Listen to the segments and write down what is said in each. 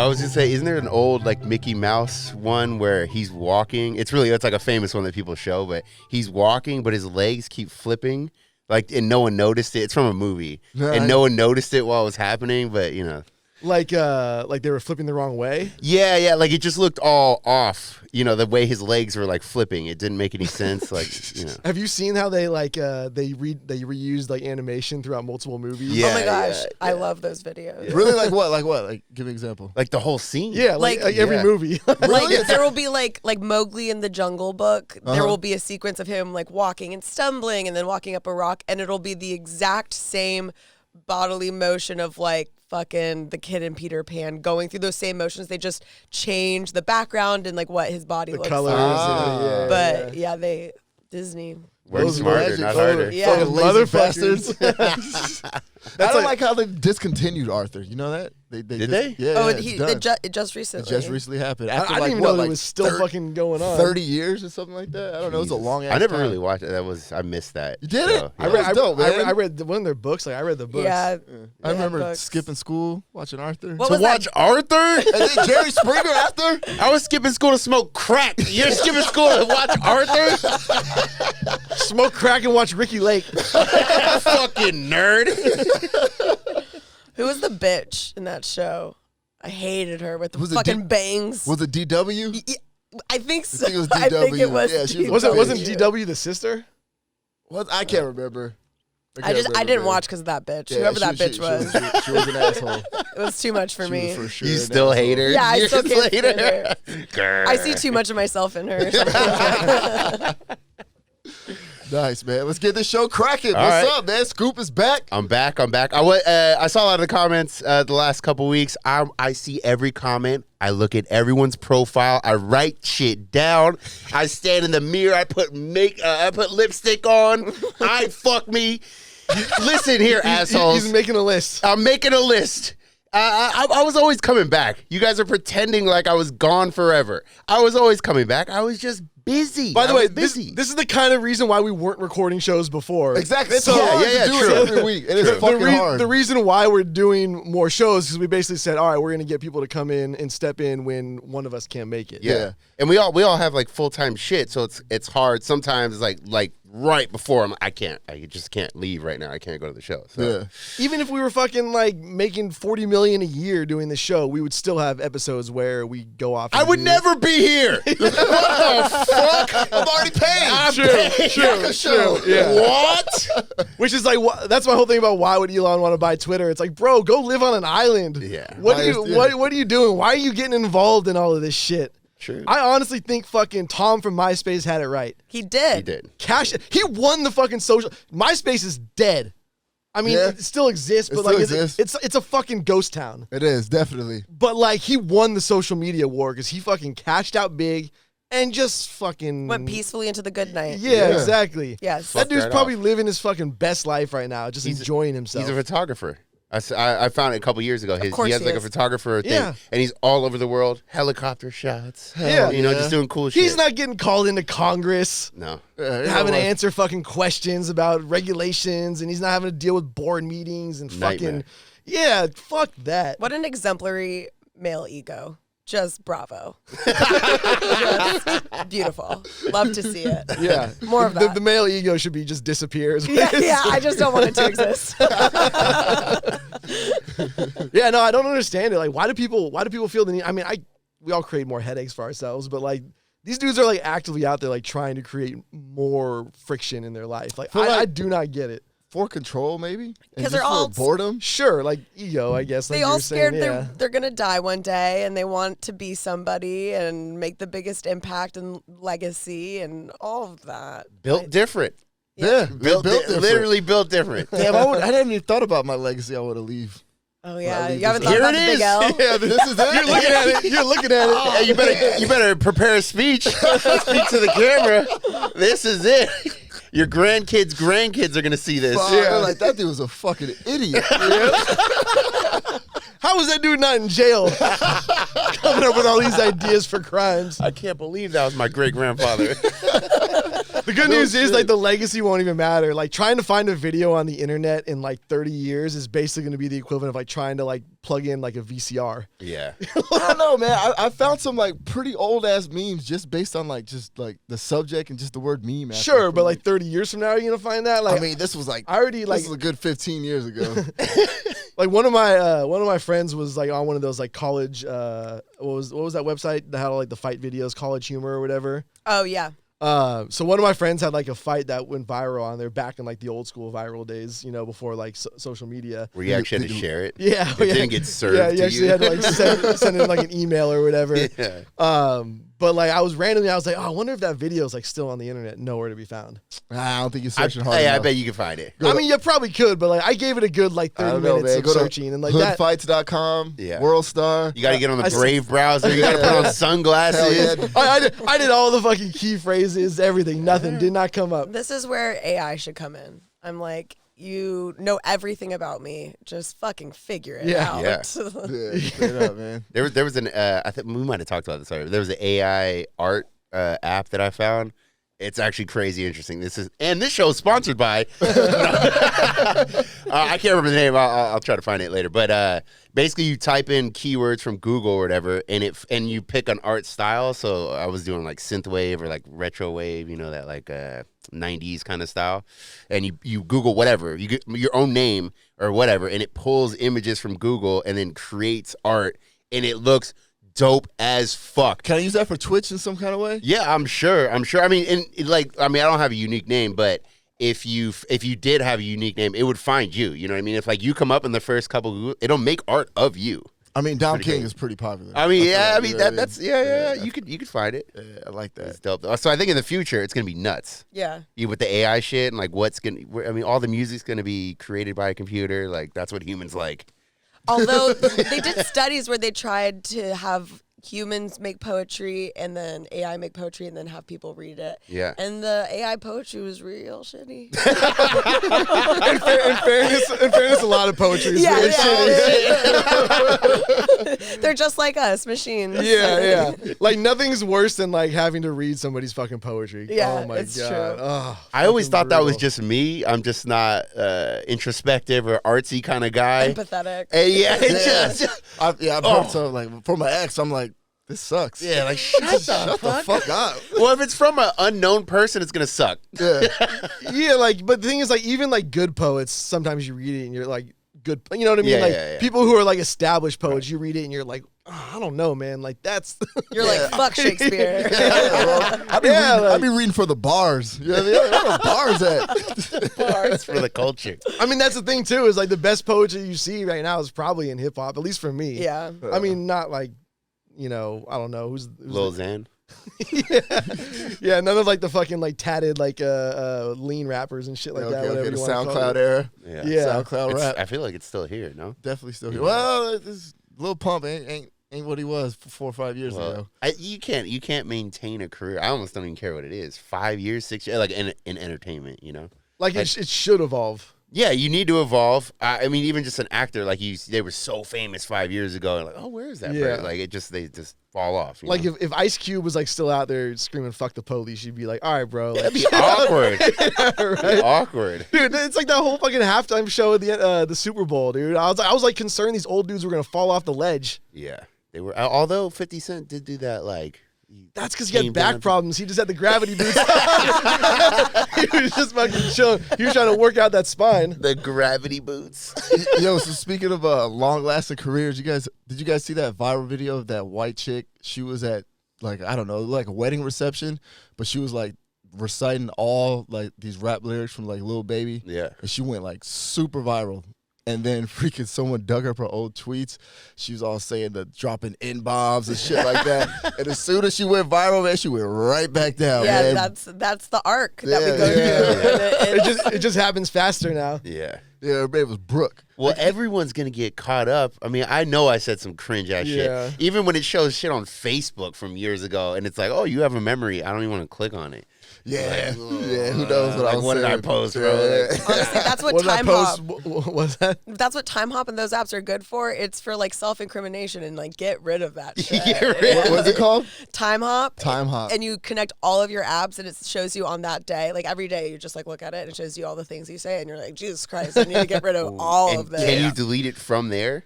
I was just saying, isn't there an old like Mickey Mouse one where he's walking? It's like a famous one that people show, but he's walking, but his legs keep flipping, like, and no one noticed it. It's from a movie, and no one noticed it while it was happening, but you know. Like they were flipping the wrong way? Yeah, like it just looked all off. You know, the way his legs were like flipping. It didn't make any sense. Like, you know. Have you seen how they like they reused like animation throughout multiple movies? Yeah, oh my gosh, I love those videos. Really? Like what? Like give me an example. Like the whole scene. Yeah, like every movie. Like there will be like Mowgli in the Jungle Book. There will be a sequence of him like walking and stumbling and then walking up a rock, and it'll be the exact same bodily motion of like fucking the kid in Peter Pan going through those same motions. They just change the background and like what his body looks colors. like. But they Disney. Work smarter, not harder. Yeah. Fucking lazy bastards. That's like how they discontinued Arthur. You know that? Did they? Yeah. Oh, yeah, it just recently. It just recently happened. After I didn't even know that it was still fucking going on. 30 years or something like that. I don't know. It was a long ass I never time. really watched it. I missed that. You did it? Yeah. I read one of their books. Like I read the books. Yeah. I remember books. skipping school, watching Arthur. What To was watch that? Arthur? And then Jerry Springer after? I was skipping school to smoke crack. You're skipping school to watch Arthur? Smoke crack and watch Ricky Lake. Fucking nerd. Who was the bitch in that show? I hated her with the Was it fucking bangs. Was it DW? Yeah, I think so. I think it was I think it DW. was. Yeah, she was a Wasn't bitch. DW the sister? What? I can't remember. I didn't watch because of that bitch. Yeah, Whoever that bitch was. She was an asshole. It was too much for me. For sure You an still asshole. hate her? Yeah, I Years still can't stand later? her. I see too much of myself in her. Nice, man. Let's get this show cracking. All What's right. up, man? Scoop is back. I'm back. I saw a lot of the comments the last couple weeks. I see every comment. I look at everyone's profile. I write shit down. I stand in the mirror. I put lipstick on. I fuck me. Listen here, assholes. He's making a list. I'm making a list. I was always coming back. You guys are pretending like I was gone forever. I was always coming back. I was just busy. By the way, busy. this is the kind of reason why we weren't recording shows before. Exactly. It's So- hard yeah, to do true. it every week. It is fucking hard. The reason why we're doing more shows is we basically said, all right, we're going to get people to come in and step in when one of us can't make it. Yeah. And we all have like full-time shit, so it's hard sometimes like right before I just can't leave right now. I can't go to the show. So. Yeah. Even if we were fucking like making $40 million a year doing the show, we would still have episodes where we go off. I would never be here. What the fuck? I'm already paid. I'm True, paid. true. Yeah. What? Which is like, that's my whole thing about why would Elon want to buy Twitter? It's like, bro, go live on an island. Yeah. What are you doing? Why are you getting involved in all of this shit? True. I honestly think fucking Tom from Myspace had it right. He did. He did. He won the fucking social. MySpace is dead. I mean, Yeah. it still exists, but still like exists. it's a fucking ghost town. It is, definitely. But like he won the social media war because he fucking cashed out big and just fucking Went peacefully into the good night. Yeah, exactly. Yes. That dude's right probably living his fucking best life right now, just enjoying himself. He's a photographer. I found it a couple years ago. course He has he like a is. photographer thing, Yeah. and he's all over the world. Helicopter shots. Yeah. Just doing cool shit. He's not getting called into Congress. No. Having to answer fucking questions about regulations, and he's not having to deal with board meetings and fucking fuck that. What an exemplary male ego. Just bravo. Just beautiful. Love to see it. Yeah, More of that. The male ego should be just disappears. Yeah, I just don't want it to exist. Yeah, no, I don't understand it. Like, why do people feel the need? I mean, we all create more headaches for ourselves, but like these dudes are like actively out there like trying to create more friction in their life. Like, I do not get it. For control, maybe? Because they're all boredom? Sure, like ego, I guess. Like they you all were scared saying, they're gonna die one day, and they want to be somebody and make the biggest impact and legacy and all of that. Built different. Yeah. Built different. literally built different. Damn, I hadn't even thought about my legacy I want to leave. Oh yeah, leave you haven't this- thought Here about it the big is. L. Yeah, this is it. You're looking at it. You're looking at it. Hey, you better prepare a speech. Speak to the camera. This is it. Your grandkids are gonna see this. Fuck, I'm like, that dude was a fucking idiot. How was that dude not in jail? Coming up with all these ideas for crimes. I can't believe that was my great grandfather. The good news is like the legacy won't even matter. Like trying to find a video on the internet in like 30 years is basically going to be the equivalent of like trying to like plug in like a VCR. Yeah. I don't know, man. I found some like pretty old ass memes just based on like just like the subject and just the word meme. Sure, but like 30 years from now, are you gonna find that? Like, I mean, this was like I already like this was a good 15 years ago. like one of my friends was like on one of those like college what was that website that had all like the fight videos, College Humor or whatever. Oh yeah. So one of my friends had like a fight that went viral on there back in like the old school viral days, you know, before like social media. Where you actually had to share it. Yeah, It didn't get served. Yeah, you to actually you. had to like send in like an email or whatever. Yeah. But like I was like, oh, I wonder if that video is like still on the internet, nowhere to be found. I don't think you're searching hard I enough. bet you can find it. I mean, you probably could, but like I gave it a good like 30 minutes of Go searching and like that. hoodfights.com, Yeah. WorldStar. You got to get on the I- Brave browser. You got to put on sunglasses. Hell yeah. I did all the fucking key phrases, everything. Nothing did not come up. This is where AI should come in. I'm like, you know everything about me. Just fucking figure it Yeah. out. Yeah. Yeah, straight up, man. There was an I think we might have talked about this already. There was an AI art app that I found. It's actually crazy interesting. This show is sponsored by. I can't remember the name. I'll try to find it later. But basically, you type in keywords from Google or whatever, and you pick an art style. So I was doing like synthwave or like retro wave, you know, that like 90s kind of style. And you Google whatever, you get your own name or whatever, and it pulls images from Google and then creates art, and it looks dope as fuck. Can I use that for Twitch in some kind of way? Yeah, I'm sure. I mean, I don't have a unique name, but if you did have a unique name, it would find you. You know what I mean? If like you come up in the first couple, it'll make art of you. I mean, Down Pretty King great. is pretty popular. I mean, yeah, feel like, you know that's what I yeah. mean? You could find it. Yeah, I like It's that. dope. So I think in the future it's gonna be nuts. Yeah. You with the AI shit and like all the music's gonna be created by a computer. Like that's what humans like. Although they did studies where they tried to have humans make poetry and then AI make poetry and then have people read it. Yeah. And the AI poetry was real shitty. In fairness, a lot of poetry is Yeah, really yeah. shitty. They're just like us, machines. Yeah. Like nothing's worse than like having to read somebody's fucking poetry. Yeah, oh my it's god. true. Oh, I always fucking thought that was brutal. just me. I'm just not introspective or artsy kind of guy. Empathetic. And yeah, it's just I've heard some like for my ex. I'm like, this sucks. yeah, like shut Shut the fuck up. Well, if it's from an unknown person, it's gonna suck. Yeah. Yeah, like, but the thing is, like, even like good poets, sometimes you read it and you're like, good, you know what I mean? Yeah, like, yeah. people who are like established poets, you read it and you're like, oh, I don't know, man. Like, that's. You're like, fuck Shakespeare. I'd be reading for the bars. You know what I mean? Where the bars at? It's for the culture. I mean, that's the thing, too, is like the best poetry you see right now is probably in hip hop, at least for me. Yeah. I mean, not like, you know, I don't know. Who's Lil Xan. yeah, none of like the fucking like tatted like lean rappers and shit like that. Whatever The you wanna call SoundCloud it. era. Yeah. Yeah. SoundCloud rap. I feel like it's still here, no? Definitely still here. Well, this Lil Pump ain't what he was 4 or 5 years ago. Well, you can't maintain a career. I almost don't even care what it is. 5 years, 6 years, like in entertainment, you know? Like it should evolve. Yeah, you need to evolve. I mean, even just an actor, like they were so famous 5 years ago, and like, oh, where is that? Yeah. person? Like they just fall off. You Like know? if Ice Cube was like still out there screaming "fuck the police," you'd be like, "All right, bro." Like, that'd be awkward. right? Awkward. Dude, it's like that whole fucking halftime show at the Super Bowl, dude. I was like concerned these old dudes were gonna fall off the ledge. Yeah, they were. Although 50 Cent did do that, like That's because he had came back down- problems. He just had the gravity boots. He was just fucking chilling. He was trying to work out that spine. the gravity boots. Yo, so speaking of long-lasting careers, did you guys see that viral video of that white chick? She was at like, I don't know, like a wedding reception, but she was like reciting all like these rap lyrics from like Lil Baby, Yeah. and she went like super viral. And then freaking someone dug up her old tweets. She was all saying the dropping N-bombs and shit like that. And as soon as she went viral, man, she went right back down, Yeah, man. that's the arc that we Yeah, go yeah. through. And It just happens faster now. Yeah. Yeah, her name was Brooke. Well, everyone's gonna get caught up. I mean, I know I said some cringe ass shit. Even when it shows shit on Facebook from years ago, and it's like, oh, you have a memory. I don't even want to click on it. Yeah, who knows what I was what saying? did I post, bro? Honestly, that's what Time Hop. What's that? That's what Time Hop and those apps are good for. It's for like self-incrimination and like get rid of that shit. What's it called? Time Hop. Time Hop. And you connect all of your apps and it shows you on that day. Like every day you just like look at it and it shows you all the things you say and you're like, Jesus Christ, I need to get rid of all of this. Can you delete it from there?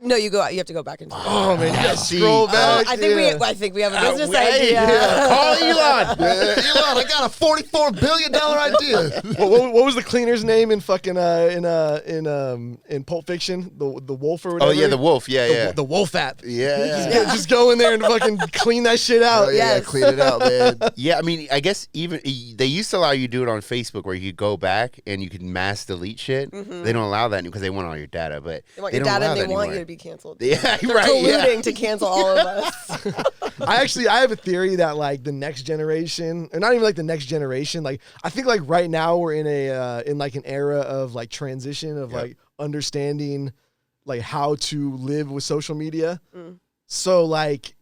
No, you have to go back into it. Oh man, you gotta scroll back. I think we have a business idea. Call Elon. Elon, I got a $44 billion idea. What was the cleaner's name in fucking in Pulp Fiction? The wolf or whatever. Oh yeah, the wolf. Yeah. The wolf app. Yeah. Just go in there and fucking clean that shit out. Oh, yeah, clean it out, man. Yeah, I mean, I guess even they used to allow you to do it on Facebook where you could go back and you could mass delete shit. They don't allow that because they want all your data, but They want they your don't data allow and that they want anymore. you to be canceled. Yeah, They're right. colluding to cancel all of us. I have a theory that like the next generation, or not even like the next generation, like I think like right now we're in in like an era of like transition of like understanding like how to live with social media. So like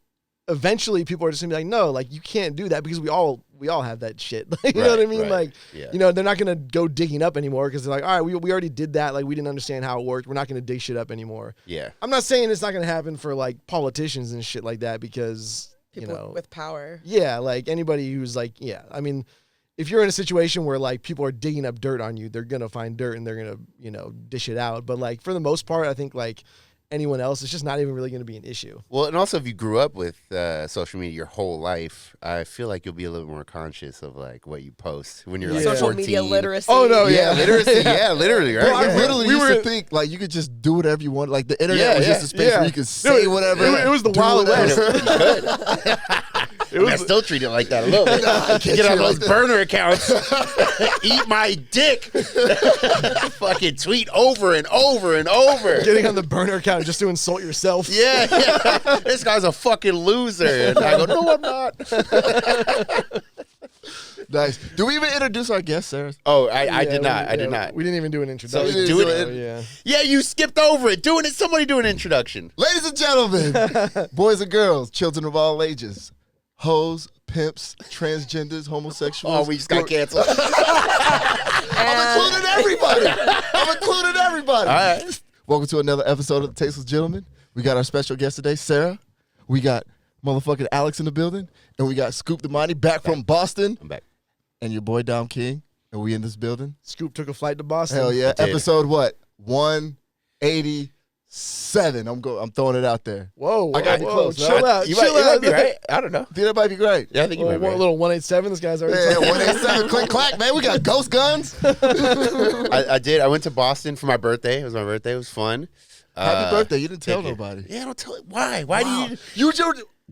eventually people are just gonna be like, no, like you can't do that because we all have that shit. Like, you know what I mean? Like, you know, they're not gonna go digging up anymore because they're like, all right, we already did that. Like we didn't understand how it worked. We're not gonna dig shit up anymore. Yeah. I'm not saying it's not gonna happen for like politicians and shit like that because People with power. Yeah, like anybody who's like, I mean, if you're in a situation where like people are digging up dirt on you, they're gonna find dirt and they're gonna, you know, dish it out. But like for the most part, I think like anyone else, it's just not even really gonna be an issue. Well, and also if you grew up with social media your whole life, I feel like you'll be a little more conscious of like what you post when you're like Social 14. media literacy. Oh no, Yeah, literacy. Yeah, literally, right? Well, I Yeah. literally used to think like you could just do whatever you want. Like the internet Yeah, was just a space where you could say whatever. It was the do Wild whatever. West. I still treat it like that a little bit. Get on those burner accounts, eat my dick, fucking tweet over and over and over. Getting on the burner account just to insult yourself. Yeah, this guy's a fucking loser. And I go, no, I'm not. Nice. Do we even introduce our guest, Sarah? Oh, I did not. I did not. We didn't even do an introduction. So do it. Yeah, you skipped over it. Somebody do an introduction. Ladies and gentlemen, boys and girls, children of all ages, hoes, pimps, transgenders, homosexuals. Oh, we just got canceled. I'm including everybody. All right. Welcome to another episode of the Tasteless Gentlemen. We got our special guest today, Sarah. We got motherfucking Alex in the building. And we got Scoop the Mighty back from Boston. I'm back. And your boy Dom King. And we in this building. Scoop took a flight to Boston. Hell yeah. Dude. Episode what? 187. I'm throwing it out there. Whoa, I got you close. Chill out. You chill might, out. might be right. I don't know. Think that might be great. Yeah, I think you might be A right. little 187. This guy's already Yeah, talking. 187. Click clack, man. We got ghost guns. I did. I went to Boston for my birthday. It was my birthday. It was fun. Happy birthday. You didn't tell thank you. nobody. Yeah, don't tell it. Why? Why Wow. do you?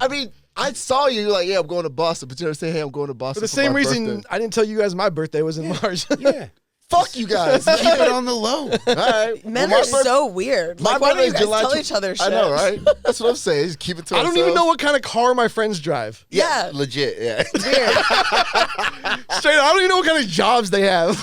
I mean, I saw you. You're like, yeah, I'm going to Boston. But you never say, hey, I'm going to Boston For the same my reason, birthday. I didn't tell you guys my birthday was in March. Yeah. Fuck you guys. Keep it on the low. All right. Men Well, are so weird. my Like, why don't you birthday's guys July tell tw- each other shit? I know, right? That's what I'm saying. Just keep it to I don't even know what kind of car my friends drive. Yeah. Legit. Yeah. Weird. Straight up, I don't even know what kind of jobs they have.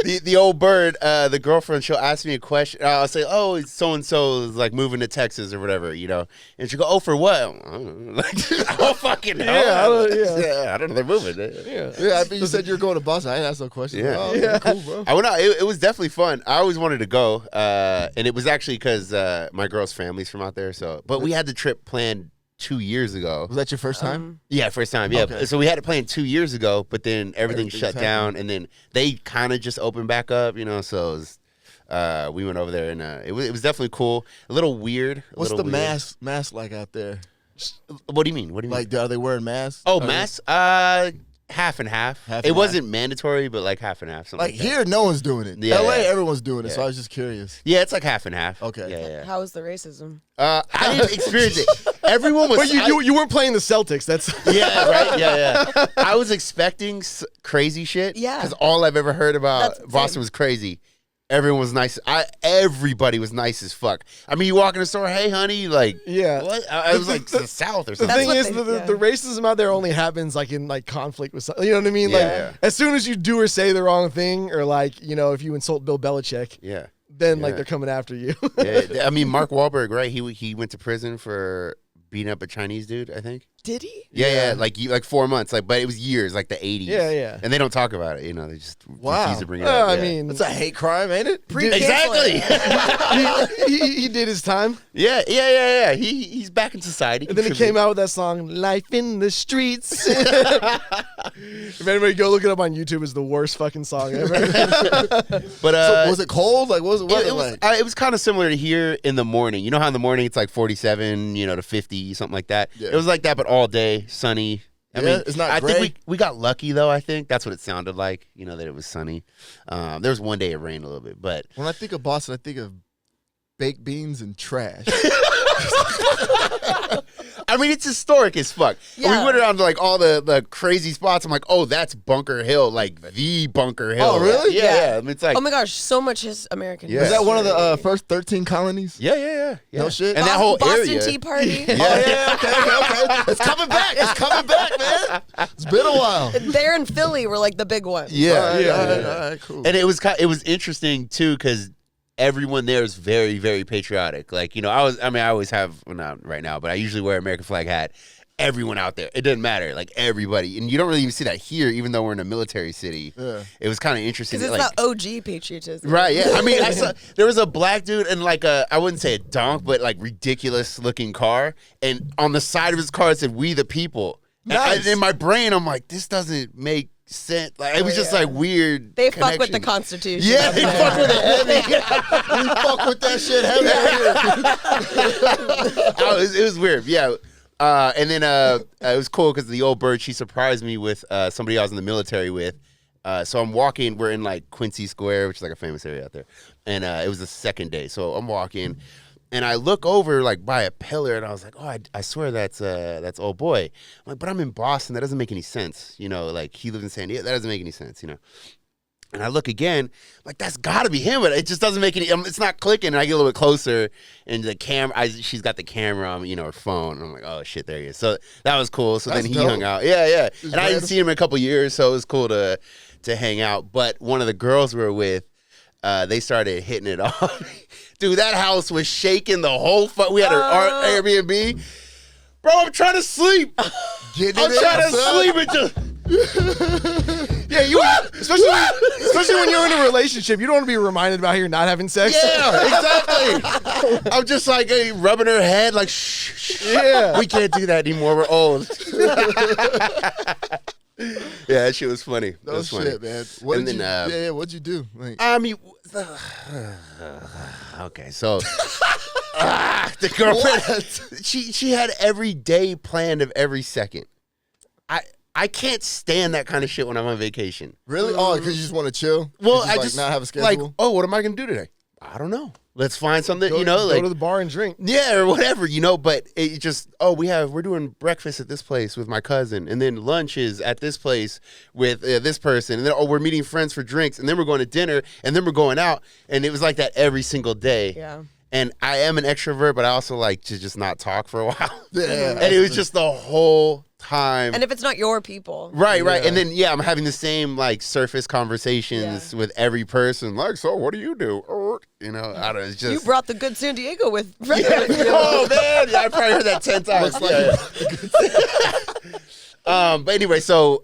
The old bird, the girlfriend, she'll ask me a question. I'll say, "Oh, so and so is like moving to Texas or whatever," you know, and she'll go, "Oh, for what?" I don't know. Like, I don't fucking know. Yeah, I don't know. They're moving. Yeah, I mean, you said you were going to Boston. I didn't ask no question. Yeah. Oh, Yeah. cool, bro. I went out. It was definitely fun. I always wanted to go, and it was actually because my girl's family's from out there. So, but we had the trip planned 2 years ago. Was that your first time? Yeah, first time. Yeah, Okay. so we had it planned 2 years ago, but then everything Everything's shut down, and then they kind of just opened back up, you know. So it was, we went over there, and it was definitely cool. A little weird. What's the mask like out there? What do you mean? What do you mean? Like, are they wearing masks? Oh, Are they- masks? Half and half. Half It and wasn't mandatory, but like half and half. Something Like like that. here, no one's doing it. Yeah, LA, yeah. everyone's doing it. So Yeah. I was just curious. Yeah, it's like half and half. Okay. Yeah. How was the racism? I didn't experience it. Everyone was. But you weren't playing the Celtics. That's Yeah, right. Yeah. I was expecting crazy shit. Yeah. Because all I've ever heard about That's Boston same. was crazy. Everyone was nice. Everybody was nice as fuck. I mean, you walk in the store, hey, honey, like, Yeah. what? I was like the South or the something. thing what is, they- the, yeah. the racism out there only happens like in like conflict with something. You know what I mean? Yeah. Like as soon as you do or say the wrong thing, or like, you know, if you insult Bill Belichick, Yeah. then like they're coming after you. Yeah, I mean, Mark Wahlberg, right? He went to prison for beating up a Chinese dude, I think. Did he? Yeah, like 4 months, but it was years, like the 80s. Yeah. And they don't talk about it, they just refuse to bring it Well, up. I mean, That's a hate crime, ain't it? Exactly. he did his time. Yeah. He's back in society. And then he came out with that song, Life in the Streets. If anybody go look it up on YouTube, it's the worst fucking song ever. But So was it cold? Like, what was the weather like? It was kind of similar to here in the morning. You know how in the morning it's like 47, to 50, something like that. Yeah. It was like that, but all day, sunny. I Yeah, mean, it's not I gray. think we got lucky though. I think that's what it sounded like. That it was sunny. There was one day it rained a little bit, but When I think of Boston, I think of baked beans and trash. I mean, it's historic as fuck. Yeah. We went around to like all the crazy spots. I'm like, oh, that's Bunker Hill, like the Bunker Hill. Oh, really? Yeah. I mean, it's like, Oh my gosh, so much American. Yeah. Is that one of history. the first 13 colonies? yeah. No shit? And that whole Boston area. Tea Party. Oh, yeah, okay. It's coming back. It's coming back, man. It's been a while. There in Philly were like the big ones. Yeah, All right, cool. And it was interesting too because everyone there is very, very patriotic. Like I always have, well, not right now, but I usually wear American flag hat. Everyone out there, it doesn't matter. Like everybody, and you don't really even see that here, even though we're in a military city. Yeah. It was kind of interesting. Because it's like, not OG patriotism. right? Yeah. I mean, I saw there was a black dude in like I wouldn't say a donk, but like ridiculous looking car, and on the side of his car it said "We the People." Nice. In my brain, I'm like, this doesn't make sense. Like it was just like weird. They fuck with the connection. Constitution. Yeah, they fuck with it heavy. We fuck with that shit heavy here. It was weird. Yeah. And then it was cool because the old bird, she surprised me with somebody I was in the military with. So I'm walking. We're in like Quincy Square, which is like a famous area out there. And it was the second day. So I'm walking, and I look over like by a pillar, and I was like, oh, I swear that's old boy. I'm like, but I'm in Boston. That doesn't make any sense. Like he lives in San Diego. That doesn't make any sense. And I look again, like that's got to be him, but it just doesn't make any. It's not clicking. And I get a little bit closer, and the camera, she's got the camera on, her phone. And I'm like, oh shit, there he is. So that was cool. So That's then he dope. hung out. Yeah. And I hadn't random. seen him in a couple years, so it was cool to hang out. But one of the girls we were with, they started hitting it off. Dude, that house was shaking the whole. We had our Airbnb. Bro, I'm trying to sleep. I'm trying to sleep and just. Yeah, especially when you're in a relationship, you don't want to be reminded about how you're not having sex. Yeah, exactly. I'm just like rubbing her head, like, shh. Yeah. We can't do that anymore. We're old. Yeah, that shit was funny. That No was funny. shit, man. What And did then, you? What'd you do? Like, I mean, okay, so the girlfriend, she had every day planned of every second. I can't stand that kind of shit when I'm on vacation. really? Oh, because you just want to chill? Well, I I just not have a schedule. like, oh, what am I gonna do today? I don't know. Let's find something, Go like to the bar and drink. yeah, or whatever, But it just, we're doing breakfast at this place with my cousin, and then lunch is at this place with this person, and then we're meeting friends for drinks, and then we're going to dinner, and then we're going out, and it was like that every single day. Yeah. And I am an extrovert, but I also like to just not talk for a while. Yeah. And it was just the whole time. And if it's not your people. Right. Yeah. And then, I'm having the same, like, surface conversations with every person. Like, so what do you do? I don't know. It's just. You brought the good San Diego with. Oh, man. Yeah, I probably heard that 10 times. But anyway, so,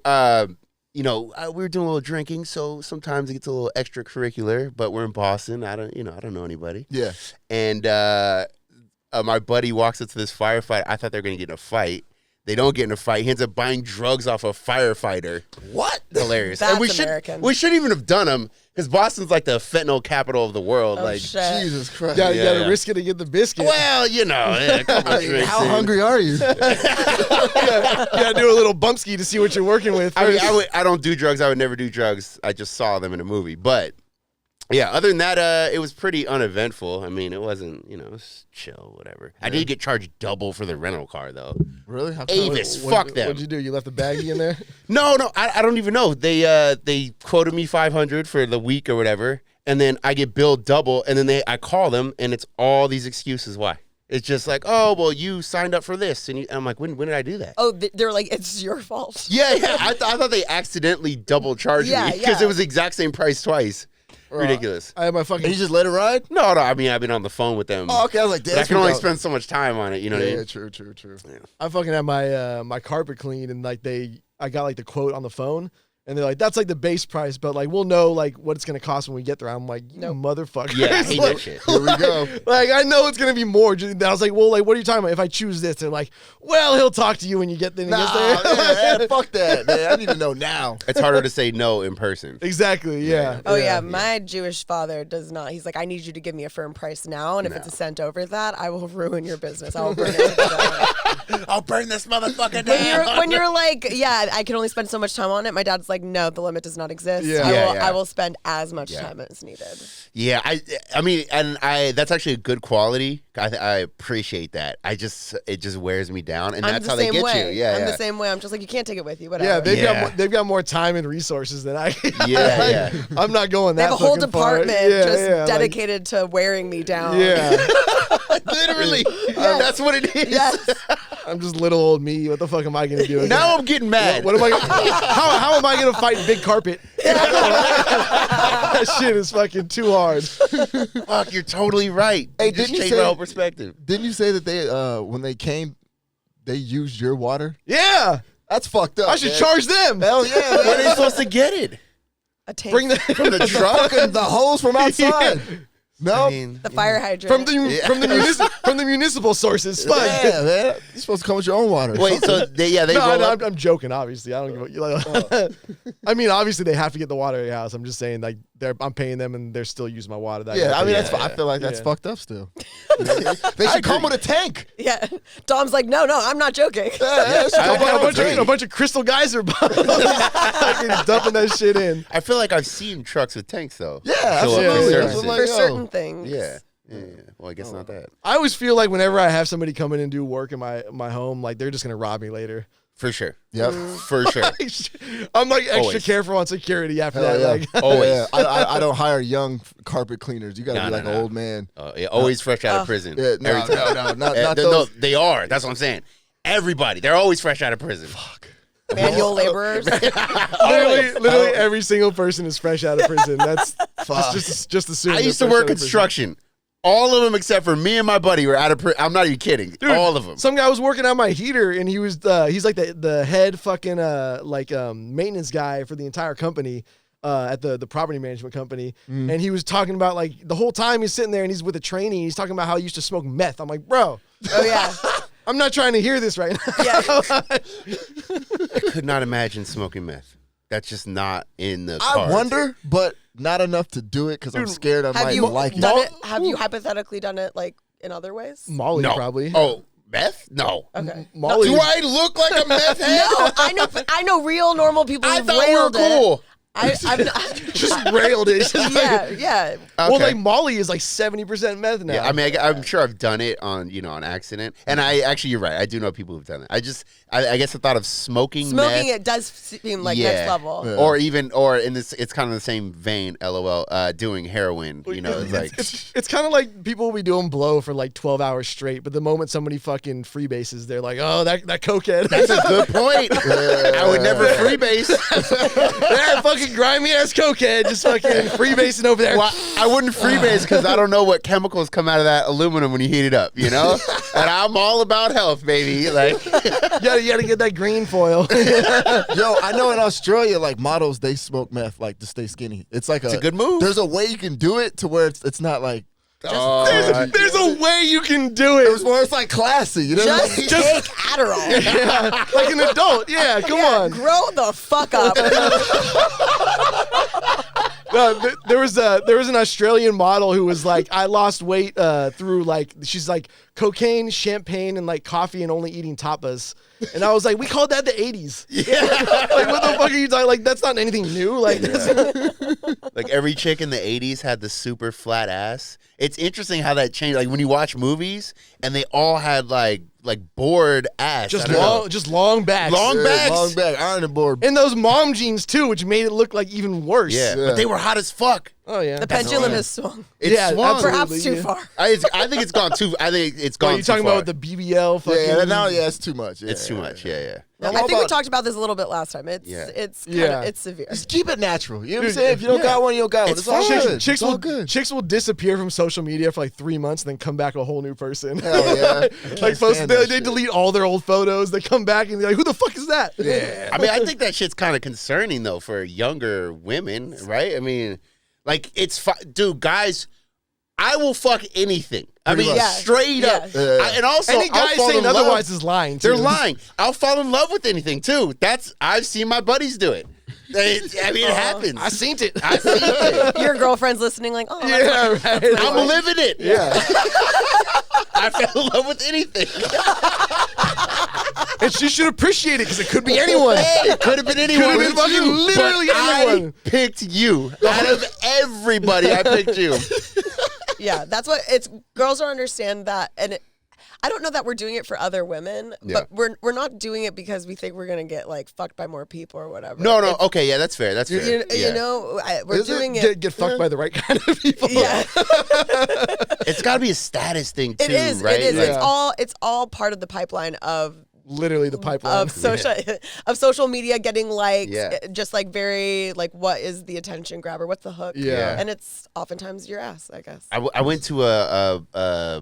we were doing a little drinking, so sometimes it gets a little extracurricular, but we're in Boston. I don't know anybody. Yeah. And my buddy walks up to this firefighter. I thought they were going to get in a fight. They don't get in a fight. He ends up buying drugs off a firefighter. What? Hilarious. That's and we American. shouldn't even have done them because Boston's like the fentanyl capital of the world. Oh, like, shit. Jesus Christ. You gotta Yeah. risk it to get the biscuit. well, a couple of drinks How in. hungry are you? You gotta do a little bumpski to see what you're working with. I mean, first. I don't do drugs. I would never do drugs. I just saw them in a movie. But yeah, other than that, it was pretty uneventful. I mean, it wasn't, it was chill, whatever. I did get charged double for the rental car though. Really? How come? Avis, fuck them. What'd you do? You left the baggie in there? No, I don't even know. They quoted me $500 for the week or whatever, and then I get billed double, and then I call them, and it's all these excuses why. It's just like, oh, well, you signed up for this, and I'm like, when did I do that? Oh, they're like, it's your fault. Yeah. I thought they accidentally double charged Yeah, me because yeah. it was the exact same price twice. Ridiculous. I have my fucking. And you just let it ride? No, I mean, I've been on the phone with them. Oh, okay. I was like, But I can only spend so much time on it, you know what I mean? Yeah, true. I fucking had my my carpet cleaned, and like I got like the quote on the phone. And they're like, that's like the base price, but like we'll know like what it's gonna cost when we get there. I'm like, you motherfucker. Yeah, I hate that shit. Here we go. Like I know it's gonna be more. I was like, well, like what are you talking about? If I choose this, they're like, well, he'll talk to you when you get there. Man, fuck that, man. I need to know now. It's harder to say no in person. Exactly. Yeah. Oh yeah, my Jewish father does not. He's like, I need you to give me a firm price now, and if it's a cent over that, I will ruin your business. I will burn it. I'll burn this motherfucker down. When you're like, yeah, I can only spend so much time on it. My dad's like, no, the limit does not exist. Yeah. I will spend as much time as needed. Yeah, I mean, and that's actually a good quality. I appreciate that. It just wears me down, and that's how they get you. Yeah, I'm the same way. I'm just like, you can't take it with you. Whatever. Yeah, they've got more time and resources than I. Yeah. I'm not going that. They have a whole department dedicated to wearing me down. Yeah. Literally, that's what it is. Yes. I'm just little old me. What the fuck am I gonna do? Now I'm getting mad. What am I? How am I gonna fight big carpet? That shit is fucking too hard. Fuck, you're totally right. Hey, Just didn't you change say- my whole perspective. Didn't you say that they when they came, they used your water? Yeah, That's fucked up. I should man. charge them. Hell yeah, man. Where are they supposed to get it? A taste. Bring the From the truck? Fucking the hose from outside. No. I mean, the fire hydrant. from the municipal sources. Fuck. Yeah, man. You're supposed to come with your own water. wait, so they No, roll up. I'm joking. Obviously, I don't give a. I mean, obviously they have to get the water at your house. I'm just saying, like, I'm paying them and they're still using my water. Yeah, I mean, Yeah, that's. I feel like that's yeah. fucked up still. They should come with a tank. Yeah. Dom's like, no, I'm not joking. Yeah, they should come with a tank. A bunch of crystal geyser bottles. Fucking dumping that shit in. I feel like I've seen trucks with tanks though. Yeah, show up absolutely. to That's service what it. I'm For like, certain yo. things. Yeah. Well, I guess not that. I always feel like whenever I have somebody come in and do work in my home, like they're just gonna rob me later. For sure. Yep. For sure. I'm like extra Always. careful on security after Hell that. yeah. Like, Always. Yeah, I don't hire young carpet cleaners. You gotta No, be no, like no. an old man. Always fresh out of prison. Yeah, no, Every time. no, not No, those. they are. That's what I'm saying. Everybody. They're always fresh out of prison. Fuck. Manual laborers. literally every single person is fresh out of prison. That's just assume. I they're used to fresh work out of prison. construction. All of them except for me and my buddy were out of prison. I'm not even kidding. Dude, all of them. Some guy was working on my heater, and he was he's like the head fucking maintenance guy for the entire company at the property management company. And he was talking about like the whole time he's sitting there and he's with a trainee. He's talking about how he used to smoke meth. I'm like, bro, Oh yeah. I'm not trying to hear this right now. Yeah. I could not imagine smoking meth. That's just not in the I cards. wonder, but not enough to do it because I'm scared I Have might you like it. done it? Have you hypothetically done it like in other ways? Molly No. probably. Oh, meth? No. Okay. Molly. Do I look like a meth head? No, I know real normal people I who've thought we were railed cool. it. I'm not, just railed it. It's just like- yeah. Well, Okay. like Molly is like 70% meth now. Yeah, I mean, I'm sure I've done it on accident, and I actually, you're right. I do know people who've done it. I guess the thought of smoking Smoking meth, it does seem like next level. Yeah. or in this, it's kind of the same vein. LOL, doing heroin. You know, it's like it's kind of like people will be doing blow for like 12 hours straight, but the moment somebody fucking freebases, they're like, oh, that cokehead. that's a good point. I would never freebase. that fucking grimy ass cokehead just fucking freebasing over there. Well, I wouldn't freebase because I don't know what chemicals come out of that aluminum when you heat it up. You know, and I'm all about health, baby. Like, You gotta get that green foil. Yo, I know in Australia, like models, they smoke meth like to stay skinny. It's like a good move. There's a way you can do it to where it's not like There's a way you can do it's it. more it's like classy. You know, what I Just mean? take Adderall. Yeah, like an adult. Yeah, come on. Grow the fuck up. No, there was an Australian model who was like, I lost weight through like, she's like cocaine, champagne, and like coffee, and only eating tapas. And I was like, we called that the 80s. Yeah. Like, what the fuck are you talking? Like, that's not anything new. Like, like every chick in the 80s had the super flat ass. It's interesting how that changed. Like when you watch movies and they all had like bored ass. I don't know. just long backs. Long backs. long back, ironing board. And those mom jeans too, which made it look like even worse. Yeah, but they were hot as fuck. Oh yeah. The pendulum has swung. It's swung. Perhaps too far. I think it's gone too. I think it's gone. Are you talking too far. about the BBL? Fucking, It's too much. It's too much. Yeah. No, I think we talked about this a little bit last time. It's it's severe. Just keep it natural. You know what I'm saying? If you don't got one, you don't got one. It's all good. Chicks will disappear from social media for like 3 months and then come back a whole new person. Hell yeah. Like they delete all their old photos. They come back and they're like, "Who the fuck is that?" Yeah. I mean, I think that shit's kind of concerning though for younger women, right? I mean, like dude, guys, I will fuck anything. I mean, straight up. And also, any guy saying otherwise is lying. Too. They're lying. I'll fall in love with anything too. I've seen my buddies do it. I mean, it happens. I seen it. Your girlfriend's listening, like, oh, right. I'm living it. Yeah. I fell in love with anything. And she should appreciate it because it could be anyone. Hey, it could have been anyone. Could have been fucking literally anyone. I picked you. Out of everybody, I picked you. Yeah, that's what it's. Girls don't understand that, and I don't know that we're doing it for other women, but we're not doing it because we think we're gonna get like fucked by more people or whatever. No, okay, yeah, that's fair. That's fair. You know, we're doing it. Get fucked by the right kind of people. Yeah, it's got to be a status thing too, it is. right? It is. Like, It's all part of the pipeline of. Literally the pipeline of social media getting likes, just like very like what is the attention grabber? What's the hook? Yeah, and it's oftentimes your ass, I guess. I went to a I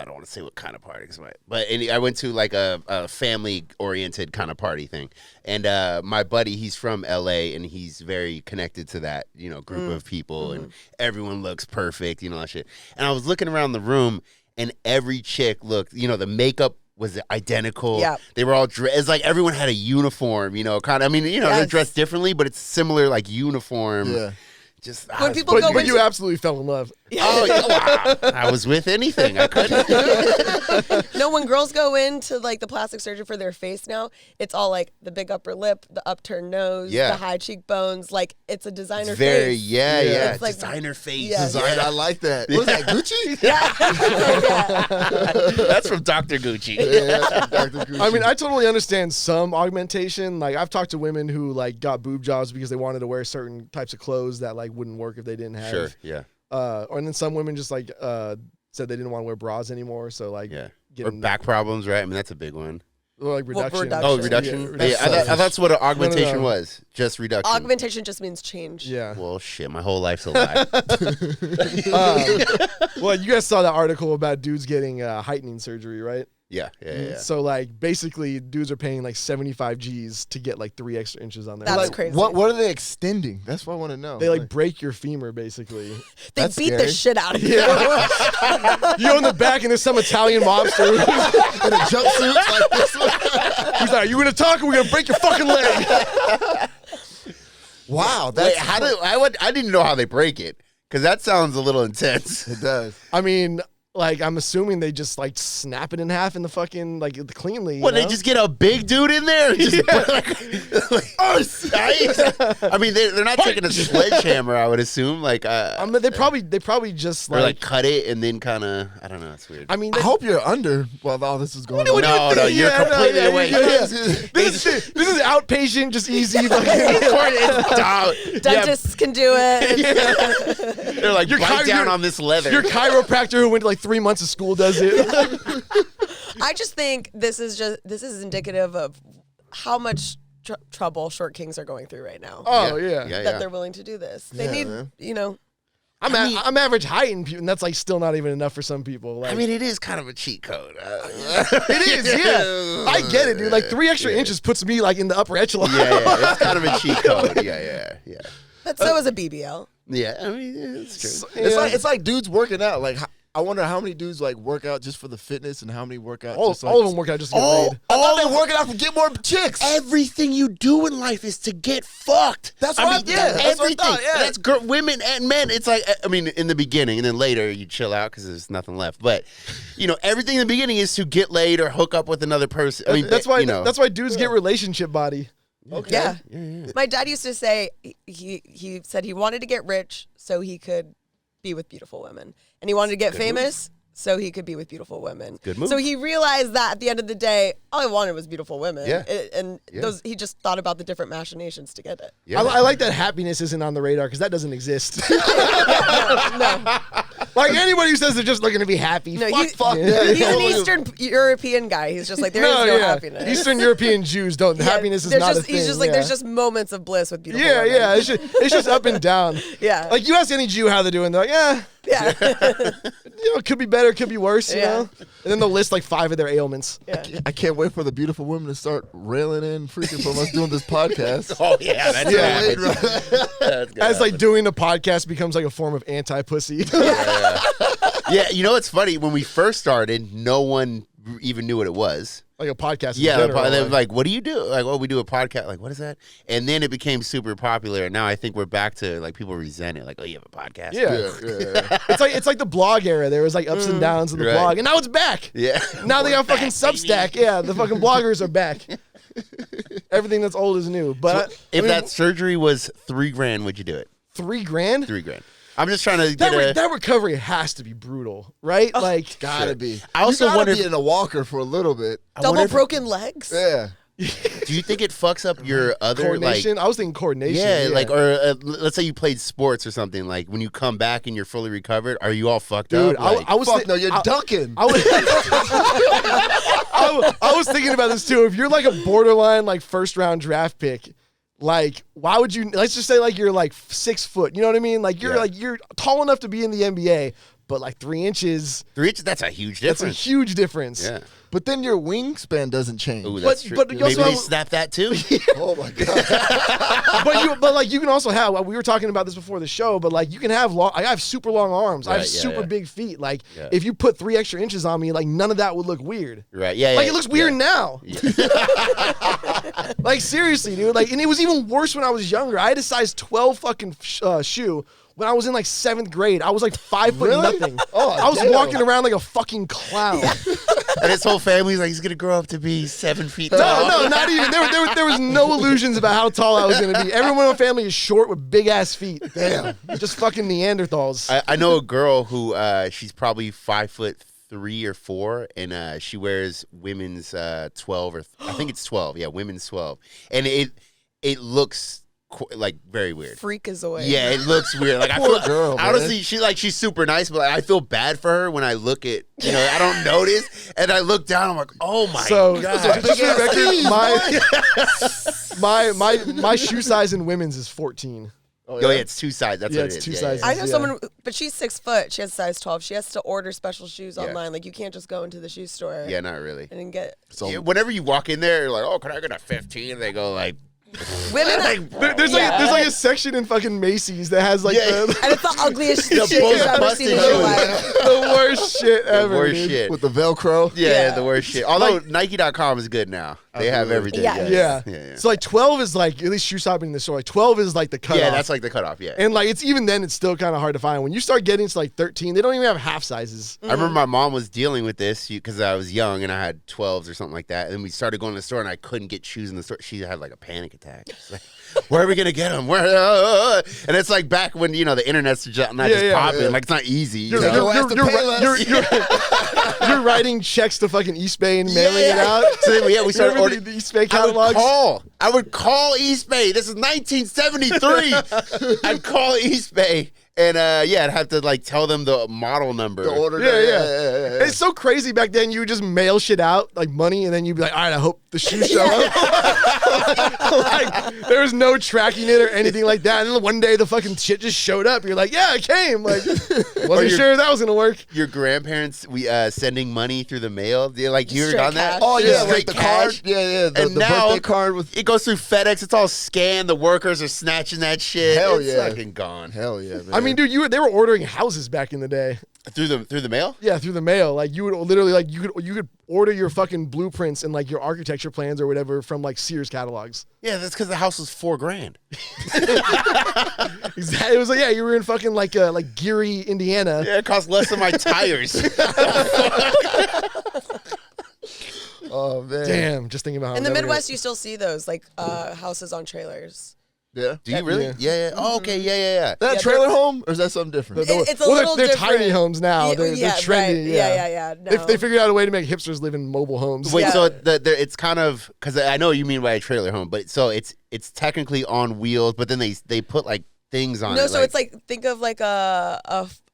don't want to say what kind of party, but I went to like a family oriented kind of party thing, and my buddy, he's from LA and he's very connected to that group of people, and everyone looks perfect, that shit. And I was looking around the room, and every chick looked, the makeup was identical. Yeah. They were all dressed. It's like everyone had a uniform, kind of. I mean, they're dressed differently, but it's similar, like uniform. Yeah. Just when people go, but you absolutely fell in love. Oh, yeah, wow. I was with anything. I couldn't. No, when girls go into like the plastic surgery for their face now, it's all like the big upper lip, the upturned nose, the high cheekbones. Like it's a designer face. Yeah. It's like designer face. Yeah. Design. I like that. What is that, Gucci? Yeah. That's from Dr. Gucci. Yeah, Dr. Gucci. I mean, I totally understand some augmentation. Like I've talked to women who like got boob jobs because they wanted to wear certain types of clothes that like wouldn't work if they didn't have. Sure. Yeah. And then some women just like said they didn't want to wear bras anymore. So like, or back problems, right? I mean, that's a big one. Or like reduction. Oh, reduction. Yeah, I thought that's what an augmentation was. Just reduction. Augmentation just means change. Yeah. Well, shit, my whole life's a lie. Well, you guys saw that article about dudes getting heightening surgery, right? Yeah. So like basically dudes are paying like 75 G's to get like 3 extra inches on there. That's like, crazy. What are they extending? That's what I want to know. They like break your femur basically. They beat the shit out of you. You're on the back and there's some Italian mobster in a jumpsuit like this one. He's like, you gonna talk or we're gonna break your fucking leg. Wow. That's I didn't know how they break it, because that sounds a little intense. It does. I mean, like, I'm assuming they just, like, snap it in half in the fucking, like, cleanly. What, they just get a big dude in there? And just I mean, they're not taking a sledgehammer, I would assume. Like, they probably just, or, like, cut it and then kind of, I don't know, it's weird. I mean, I hope you're under while all this is going on. No, you're completely away. This is outpatient, just easy. Dentists can do it. They're like, bite down on this leather. Your chiropractor who went to, like, 3 months of school does it. I just think this is indicative of how much trouble short kings are going through right now. Oh yeah. That they're willing to do this. They need, I'm average height, and that's like still not even enough for some people. Like, I mean, it is kind of a cheat code. It is, yeah. I get it, dude. Like 3 extra inches puts me like in the upper echelon. Yeah, it's kind of a cheat code. Yeah. But so is a BBL. Yeah, I mean, it's true. It's like dudes working out. Like, I wonder how many dudes like work out just for the fitness and how many work out. All of them work out just to get laid. I thought they working out to get more chicks. Everything you do in life is to get fucked. That's what everything. That's women and men. It's like, I mean, in the beginning, and then later you chill out because there's nothing left. But everything in the beginning is to get laid or hook up with another person. I mean, that's why dudes get relationship body. Okay. Yeah. My dad used to say he said he wanted to get rich so he could be with beautiful women, and he wanted to get famous so he could be with beautiful women. Good move. So he realized that at the end of the day, all I wanted was beautiful women. Yeah. He just thought about the different machinations to get it. Yeah. I like that happiness isn't on the radar because that doesn't exist. No. Like anybody who says they're just looking to be happy, No, fuck he's that. an Eastern European guy. He's just like, there is no happiness. Eastern European Jews don't. Yeah, happiness is there's not just, a thing. He's just like, there's just moments of bliss with beautiful yeah, women. yeah. It's just up and down. Yeah. Like you ask any Jew how they're doing, they're like, yeah, Yeah. it could be better, it could be worse, you Yeah. know. And then they'll list like 5 of their ailments. Yeah. I can't wait for the beautiful women to start railing in freaking from us doing this podcast. Oh yeah, that's Yeah. That's gonna As like happen. doing a podcast becomes like a form of anti-pussy. Yeah, you know what's funny? When we first started, no one even knew what it was. Like a podcast. In Yeah, general, they were like, "What do you do?" Like, "Oh, we do a podcast." Like, what is that? And then it became super popular. And now I think we're back to like people resent it. Like, "Oh, you have a podcast?" Yeah. It's like the blog era. There was like ups and downs in the Right. blog, and now it's back. Yeah. Now they We're got fucking back, Substack. baby. Yeah, the fucking bloggers are back. Everything that's old is new. But If that surgery was $3,000, would you do it? $3,000, $3,000. I'm just trying to get that recovery has to be brutal, right? Like, Gotta be. I also you gotta wonder be if- in a walker for a little bit. Double broken legs? Yeah. Do you think it fucks up your other coordination. like? I was thinking coordination. Yeah, like, or let's say you played sports or something. Like, when you come back and you're fully recovered, are you all fucked Dude, up? Like, I was Fuck no, you're ducking. I was, I was thinking about this too. If you're like a borderline like first round draft pick, like why would you? Let's just say like you're like 6 foot. You know what I mean? Like you're tall enough to be in the NBA, but like 3 inches. 3 inches. That's a huge That's a difference. huge difference. Yeah. But then your wingspan doesn't change. Ooh, that's true. but you Maybe also they have- snap that too. Oh my god. but like you can also have. We were talking about this before the show, but like you can have long. I have super long arms. I have Right, yeah, super yeah. big feet. Like Yeah. if you put 3 extra inches on me, like none of that would look weird. Right. Yeah. Like yeah, it looks weird yeah. now. Like seriously, dude. Like, and it was even worse when I was younger. I had a size 12 fucking shoe when I was in like 7th grade. I was like 5 foot Really? nothing. Oh, I was damn. walking around like a fucking clown. And his whole family's like, he's gonna grow up to be 7 feet tall. No, not even. There was no illusions about how tall I was gonna be. Everyone in my family is short with big ass feet. Damn, just fucking Neanderthals. I know a girl who she's probably 5'3" or 4, and she wears women's 12 or I think it's 12. Yeah, women's 12, and it looks like very weird. Freakazoid. Yeah, it looks weird. Like I Poor feel, girl, man. honestly, she's super nice, but like, I feel bad for her when I look at, I don't notice, and I look down, I'm like, oh my So god. just for the Big-ass record, my shoe size in women's is 14. Oh yeah, it's 2 sides. That's Yeah, what it's it is. 2 Yeah, sizes. I know Yeah. someone, but she's 6 foot. She has size 12. She has to order special shoes Yeah. online. Like you can't just go into the shoe store. Yeah, not really. And get Yeah, whenever you walk in there, you're like, oh, can I get a 15? And they go like, women. There's like a section in fucking Macy's that has like Yeah. the, And it's the ugliest The shit most you've ever busted seen in your shoes. life. the worst shit the ever. worst dude. shit. with the Velcro. Yeah, Yeah. the worst shit. Although Nike.com is good now. They have everything. Yeah. Yeah. So like 12 is like, at least shoe shopping in the store, like 12 is like the cutoff. Yeah, that's like the cutoff. Yeah. And like it's even then it's still kind of hard to find. When you start getting to like 13, they don't even have half sizes. I remember my mom was dealing with this because I was young and I had 12s or something like that. And we started going to the store and I couldn't get shoes in the store. She had like a panic attack. She's like, where are we gonna get them? Where? And it's like back when the internet's just not just popping. yeah. Like it's not easy. You're, you know? you're writing checks to fucking Eastbay and mailing it out. So then, we started Remember ordering the Eastbay catalogs. I would call Eastbay. This is 1973. I'd call Eastbay and I'd have to like tell them the model number. The order. Yeah. It's so crazy back then. You would just mail shit out like money, and then you'd be like, "All right, I hope the shoes show up." Like there was no tracking it or anything like that. And then one day the fucking shit just showed up. You're like, "Yeah, it came." Like wasn't sure that was gonna work. Your grandparents sending money through the mail. They're like, you ever Straight done that? cash. Oh yeah, Straight like the cash. card. Yeah. And The now birthday card with. it goes through FedEx. It's all scanned. The workers are snatching that shit. Hell it's yeah. fucking gone. Hell yeah, man. I mean, dude, they were ordering houses back in the day. Through the mail. Yeah, through the mail. Like you would literally like you could order your fucking blueprints and like your architecture plans or whatever from like Sears catalogs. Yeah, that's because the house was $4,000. Exactly. It was like, yeah, you were in fucking like Geary, Indiana. Yeah, it cost less than my tires. oh man. Damn, just thinking about how In the I'm never Midwest, you still see those like houses on trailers. Yeah. Do you really? Yeah. Oh, okay. Yeah. That Yeah, trailer home, or is that something different? It's a little they're different. tiny homes now. They're trendy. Right. Yeah. Yeah. No. They figured out a way to make hipsters live in mobile homes. Wait, Yeah. so it's kind of because I know what you mean by a trailer home, but so it's technically on wheels, but then they put like things on it. No, so it's like think of like a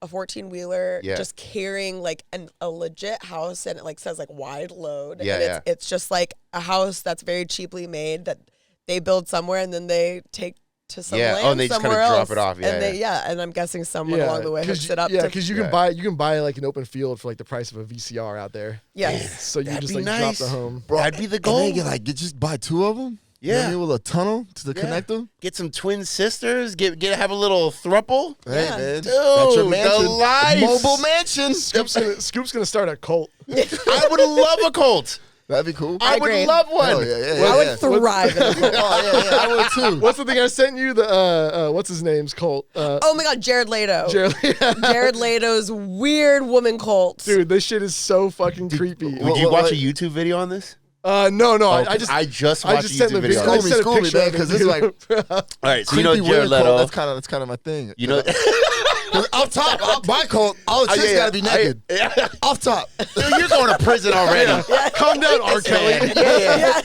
14-wheeler Yeah. just carrying like a legit house, and it like says like wide load. Yeah, and it's just like a house that's very cheaply made that they build somewhere and then they take to some land and they just somewhere kinda drop else. it off. Yeah, and they and I'm guessing someone Yeah, along the way hooks it up. Yeah, to, because you Yeah. can buy like an open field for like the price of a VCR out there. yes. So you That'd just be like nice. drop the home. Bro, That'd be the and goal. then you like just buy 2 of them. Yeah. With a tunnel to the Yeah. connector. Get some twin sisters. Have a little thruple. Hey Yeah. man, Dude, that's your the mansion. life. Mobile mansion. Scoop's gonna start a cult. I would love a cult. That'd be cool. I I would agree. love one. Oh, yeah. I would thrive in a cult. Oh yeah, I would too. What's the thing I sent you? The what's his name's cult? Oh my God, Jared Leto. Jared Leto's weird woman cult. Dude, this shit is so fucking creepy. Would you watch a YouTube video on this? No. Oh, I just watched a sent YouTube the video. video. I on just this. sent a picture man, of it, 'cause it's dude. like All right, so you know Creepy, Jared weird cult, Leto. that's kind of my thing. You know, Off top, my cult, all the chicks gotta be naked. Off top. Dude, you're going to prison already. Calm down, R. Kelly. Yeah.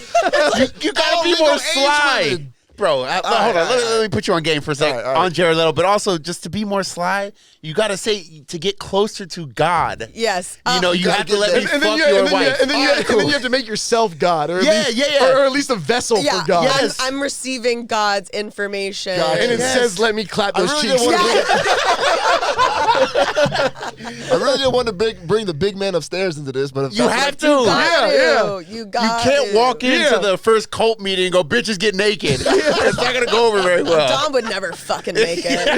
You gotta be legal more age sly. women. Bro, hold on. Let me put you on game for a second All right. on Jared Leto, but also just to be more sly, you gotta say to get closer to God. Yes. You know, you have to let me And then fuck you your and then wife. and then you have to make yourself God, or at Yeah, least, yeah. or at least a vessel yeah, for God. Yes. I'm receiving God's information. Gotcha. And it Yes. says, "Let me clap I those really cheeks." didn't I really didn't want to bring the big man upstairs into this, but if You that's have what- to. You You got can't walk into Yeah. the first cult meeting and go, bitches get naked. It's not gonna go over very well. Dom would never fucking make it.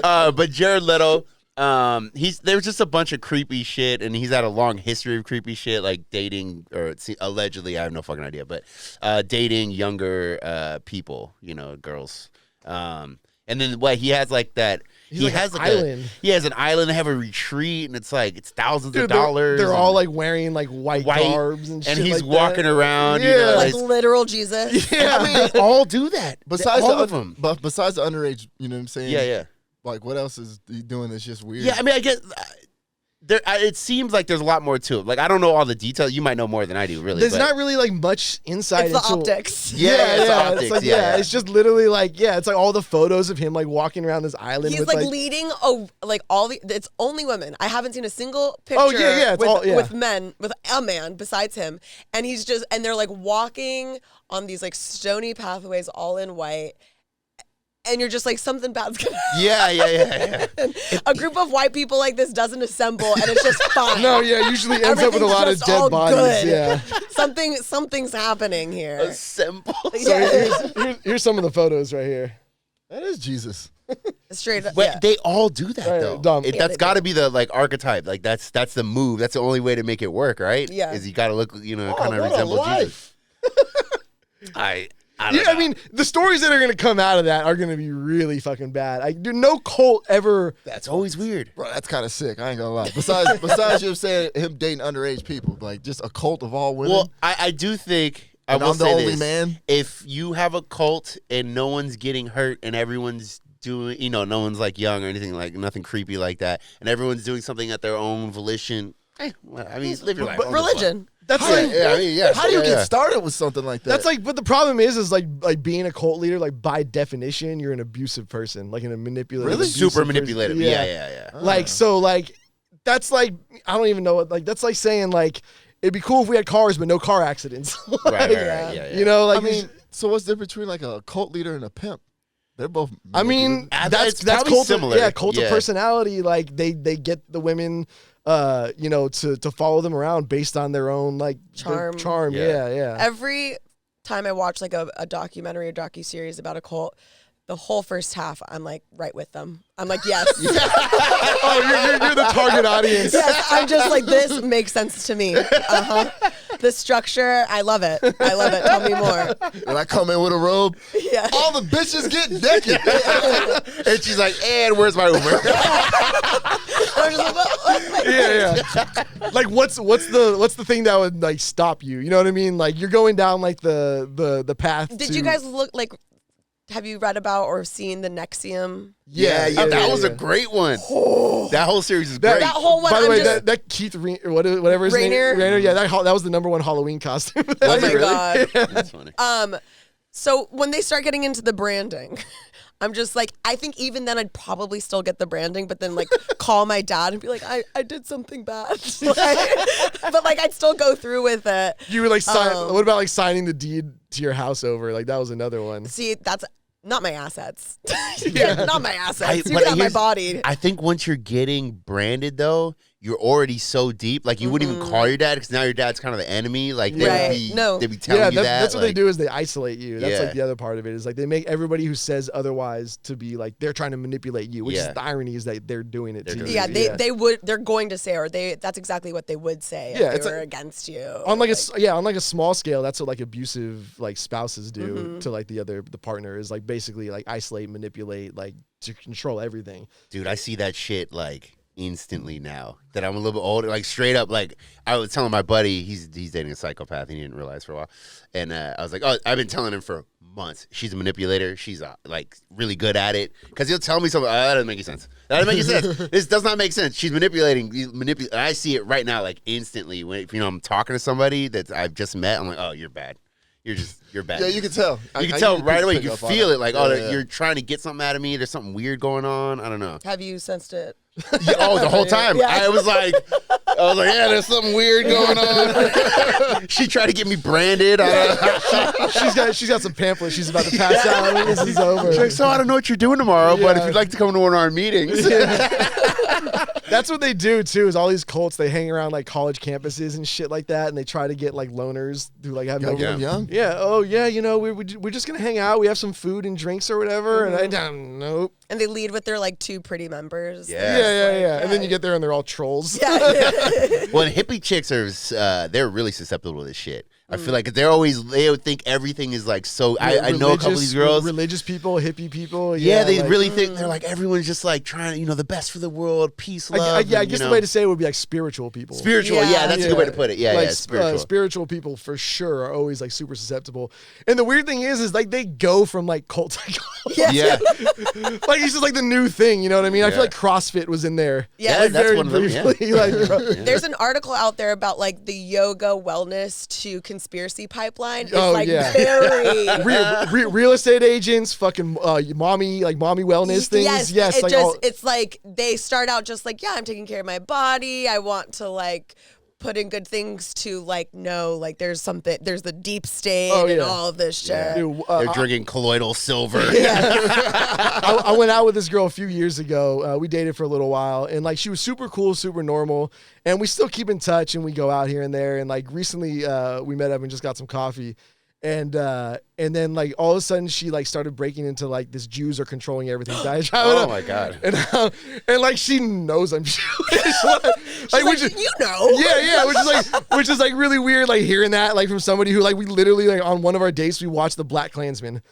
But Jared Leto, there's just a bunch of creepy shit, and he's had a long history of creepy shit, like dating, or allegedly, I have no fucking idea, but dating younger people, girls. And then he has like that. He's like an island. He has an island. They have a retreat, and it's thousands Dude, of dollars. They're and all like wearing like white garbs and shit. and he's like walking that. around. Yeah. Like it's- literal Jesus. Yeah. I mean, they all do that. besides all the of them. But besides the underage, you know what I'm saying? Yeah. Like, what else is he doing that's just weird? Yeah, I mean, I guess it seems like there's a lot more to it. Like, I don't know all the details. You might know more than I do, really. There's but- not really like much insight It's the into optics. Yeah, it's the optics, It's like, yeah. it's just literally like, it's like all the photos of him like walking around this island. He's with, like leading it's only women. I haven't seen a single picture Oh, yeah, it's with men, with a man besides him. And and they're like walking on these like stony pathways all in white. And you're just like, something bad's gonna happen. Yeah. A group of white people like this doesn't assemble and it's just fine. No, usually ends up with a Everything's lot of just dead all bodies. good. Yeah. Something's happening here. Assemble. So Yeah. here's some of the photos right here. That is Jesus. Straight up. But Yeah. they all do that Right, though. Dom. Yeah, That's they got to be the archetype. Like that's the move. That's the only way to make it work, right? Yeah. Is you got to look, kind of what a resemble life. Jesus. I don't know. I mean, the stories that are going to come out of that are going to be really fucking bad. No cult ever. that's always weird. Bro, that's kind of sick. I ain't gonna lie. Besides you saying him dating underage people, like just a cult of all women. Well, I do think I And will I'm the say only this. man? If you have a cult and no one's getting hurt and everyone's doing, no one's like young or anything, like nothing creepy like that, and everyone's doing something at their own volition. Live your life. But Religion. That's how, like, how do you get started with something like that? that's like, but the problem is like being a cult leader, like by definition, you're an abusive person, like in a manipulative, Really? abusive Super person. manipulative. Yeah. Like, so like, that's like, I don't even know what, like, that's like saying like, it'd be cool if we had cars, but no car accidents. Right. Yeah. You know, like, I mean, so what's the difference between like a cult leader and a pimp? They're both. I mean, It's that's probably cult similar. Of, cult Yeah. of personality. Like they get the women, to follow them around based on their own like their Charm. charm. Yeah. Yeah. Every time I watch like a documentary or docuseries about a cult, the whole first half, I'm like right with them. I'm like, yes. Oh, you're the target audience. Yes, I'm just like, this makes sense to me. The structure, I love it. I love it. Tell me more. And I come in with a robe. Yeah. All the bitches get naked. And she's like, and where's my Uber? I'm just like, what? Yeah. Like, what's the thing that would like stop you? You know what I mean? Like, you're going down like the path. Did you guys look like? Have you read about or seen the Nexium? Yeah, that was a great one. That whole series is great. That whole one. By the I'm way, just, that Keith whatever his Rainier? name, Rainier, yeah, that was the #1 Halloween costume. oh my god. That's funny. So when they start getting into the branding, I'm just like, I think even then I'd probably still get the branding, but then like call my dad and be like, I did something bad. But like I'd still go through with it. You were like, what about like signing the deed to your house over? Like that was another one. See, that's not my assets. Not my assets. You but got my here's- body. I think once you're getting branded, though, you're already so deep. Like, you wouldn't even call your dad because now your dad's kind of the enemy. Like, they Right. would be, No. they'd be telling you that. That's what they like- do is they isolate you. That's Yeah. like the other part of it is like they make everybody who says otherwise to be like they're trying to manipulate you, which is Yeah. the irony is that they're doing it to doing you. Yeah, they're going to say, or that's exactly what they would say Yeah, if it's they were like- against you. On like on like a small scale, that's what like abusive like spouses do to like the partner is like basically like isolate, manipulate, like to control everything. Dude, I see that shit like instantly now that I'm a little bit older. Like, straight up, like, I was telling my buddy, he's dating a psychopath and he didn't realize for a while. And I was like, oh, I've been telling him for months. She's a manipulator. She's like really good at it. Because he'll tell me something. Oh, that doesn't make any sense. That doesn't make any sense. This does not make sense. She's manipulating. I see it right now, like instantly. When I'm talking to somebody that I've just met, I'm like, oh, you're bad. You're bad. Yeah, you can tell. You can tell right away. You can feel it. Like, yeah. you're trying to get something out of me. There's something weird going on. I don't know. Have you sensed it? Yeah, the whole time. Yeah. I was like, yeah, there's something weird going on. She tried to get me branded. She's got some pamphlets she's about to pass out when this is over. She's like, so I don't know what you're doing tomorrow, but if Yeah. you'd like to come to one of our meetings. That's what they do too. Is all these cults they hang around like college campuses and shit like that, and they try to get like loners who like have no. Young. Yeah. Oh yeah. You know we're just gonna hang out. We have some food and drinks or whatever. And I don't nope. And they lead with their like 2 pretty members. Yeah. Yeah. And then you get there and they're all trolls. Yeah. Well, hippie chicks are, they're really susceptible to this shit. I feel like they would think everything is like so. I know a couple of these girls. religious people, hippie people. Yeah, they like, really think they're like, everyone's just like trying to, the best for the world, peace, love. I and, guess the way to say it would be like spiritual people. spiritual. Yeah. Yeah, that's a good way to put it. Yeah, like, yeah, spiritual. Spiritual people for sure are always like super susceptible. And the weird thing is like they go from like cult to cult. Yeah. Like it's just like the new thing, you know what I mean? I Yeah. feel like CrossFit was in there. Yeah, like, that's very one of them, yeah. briefly. Like, There's an article out there about like the yoga wellness to conspiracy pipeline. It's Oh, like yeah. very real estate agents, fucking mommy wellness things. Yes, like it's like they start out just like, yeah, I'm taking care of my body. I want to like put in good things to like know like there's the deep state Oh, and yeah. all of this shit. dude, They're drinking colloidal silver. I went out with this girl a few years ago. We dated for a little while, and like she was super cool, super normal, and we still keep in touch, and we go out here and there. And like recently, we met up and just got some coffee, and then like all of a sudden she like started breaking into like this Jews are controlling everything. Oh my god. And like she knows I'm Jewish. She's like, you know. Yeah, which is like really weird, like hearing that like from somebody who like we literally like on one of our dates we watched the Black Klansman.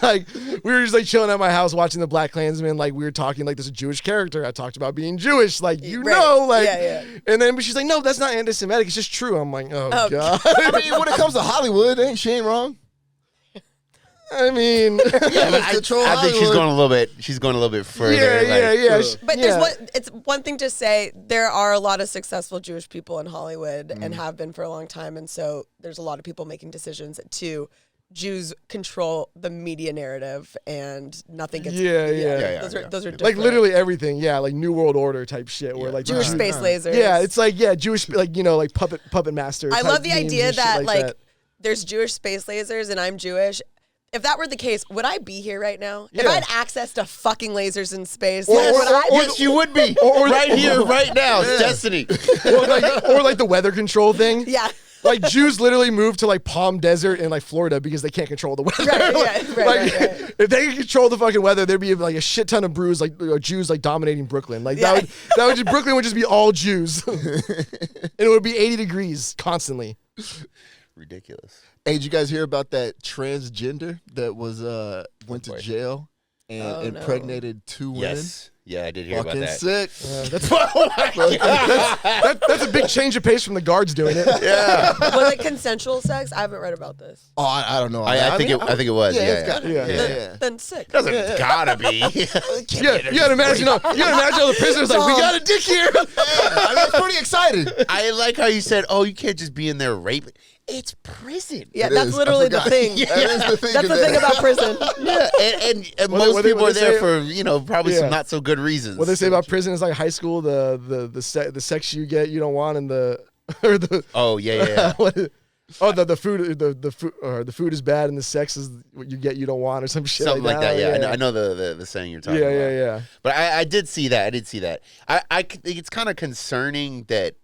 Like we were just like chilling at my house watching the Black Klansman, like we were talking like there's a Jewish character. I talked about being Jewish, like you Right. know, like Yeah. and then but she's like, no, that's not anti-Semitic, it's just true. I'm like, oh god. I mean, when it comes to Hollywood, she ain't wrong. I mean, I control think she's Hollywood. going a little bit. She's going a little bit further. yeah. But yeah. it's one thing to say there are a lot of successful Jewish people in Hollywood and have been for a long time, and so there's a lot of people making decisions to Jews control the media narrative, and nothing gets Yeah. Those are Like different. literally everything, yeah, like New World Order type shit, where like Jewish space lasers. Yeah, it's like Jewish, like like puppet master. I type love the memes idea and shit that like that. there's Jewish space lasers and I'm Jewish. If that were the case, would I be here right now? If Yeah. I had access to fucking lasers in space, Or- would I be? Yes, you would be. or- right here, right now. It's destiny. or like the weather control thing. Yeah. Like Jews literally move to like Palm Desert in like Florida because they can't control the weather. Right. If they could control the fucking weather, there'd be like a shit ton of Jews like dominating Brooklyn. Like Brooklyn would just be all Jews, and it would be 80 degrees constantly. Ridiculous. Hey, did you guys hear about that transgender that was went to jail and impregnated 2 women? Yes. Yeah, I did hear about Fucking that. sick. That's a big change of pace from the guards doing it. Yeah. Was it consensual sex? I haven't read about this. Oh, I don't know. I think it was. Yeah. Then sick. Doesn't gotta be. You gotta imagine all the prisoners like, we got a dick here. I mean, it's pretty exciting. I like how you said, "Oh, you can't just be in there raping." It's prison. Yeah, It that's is. literally I the forgot. thing. That is the thing. That's the thing about prison. Yeah, and most people are there for probably some Yeah. not so good reasons. What they say about prison is like high school, the sex you get you don't want, and the Oh yeah. the food is bad and the sex is what you get you don't want or some shit Something like that. Oh, Yeah, I know the saying you're talking about. Yeah. But I did see that. I think it's kind of concerning that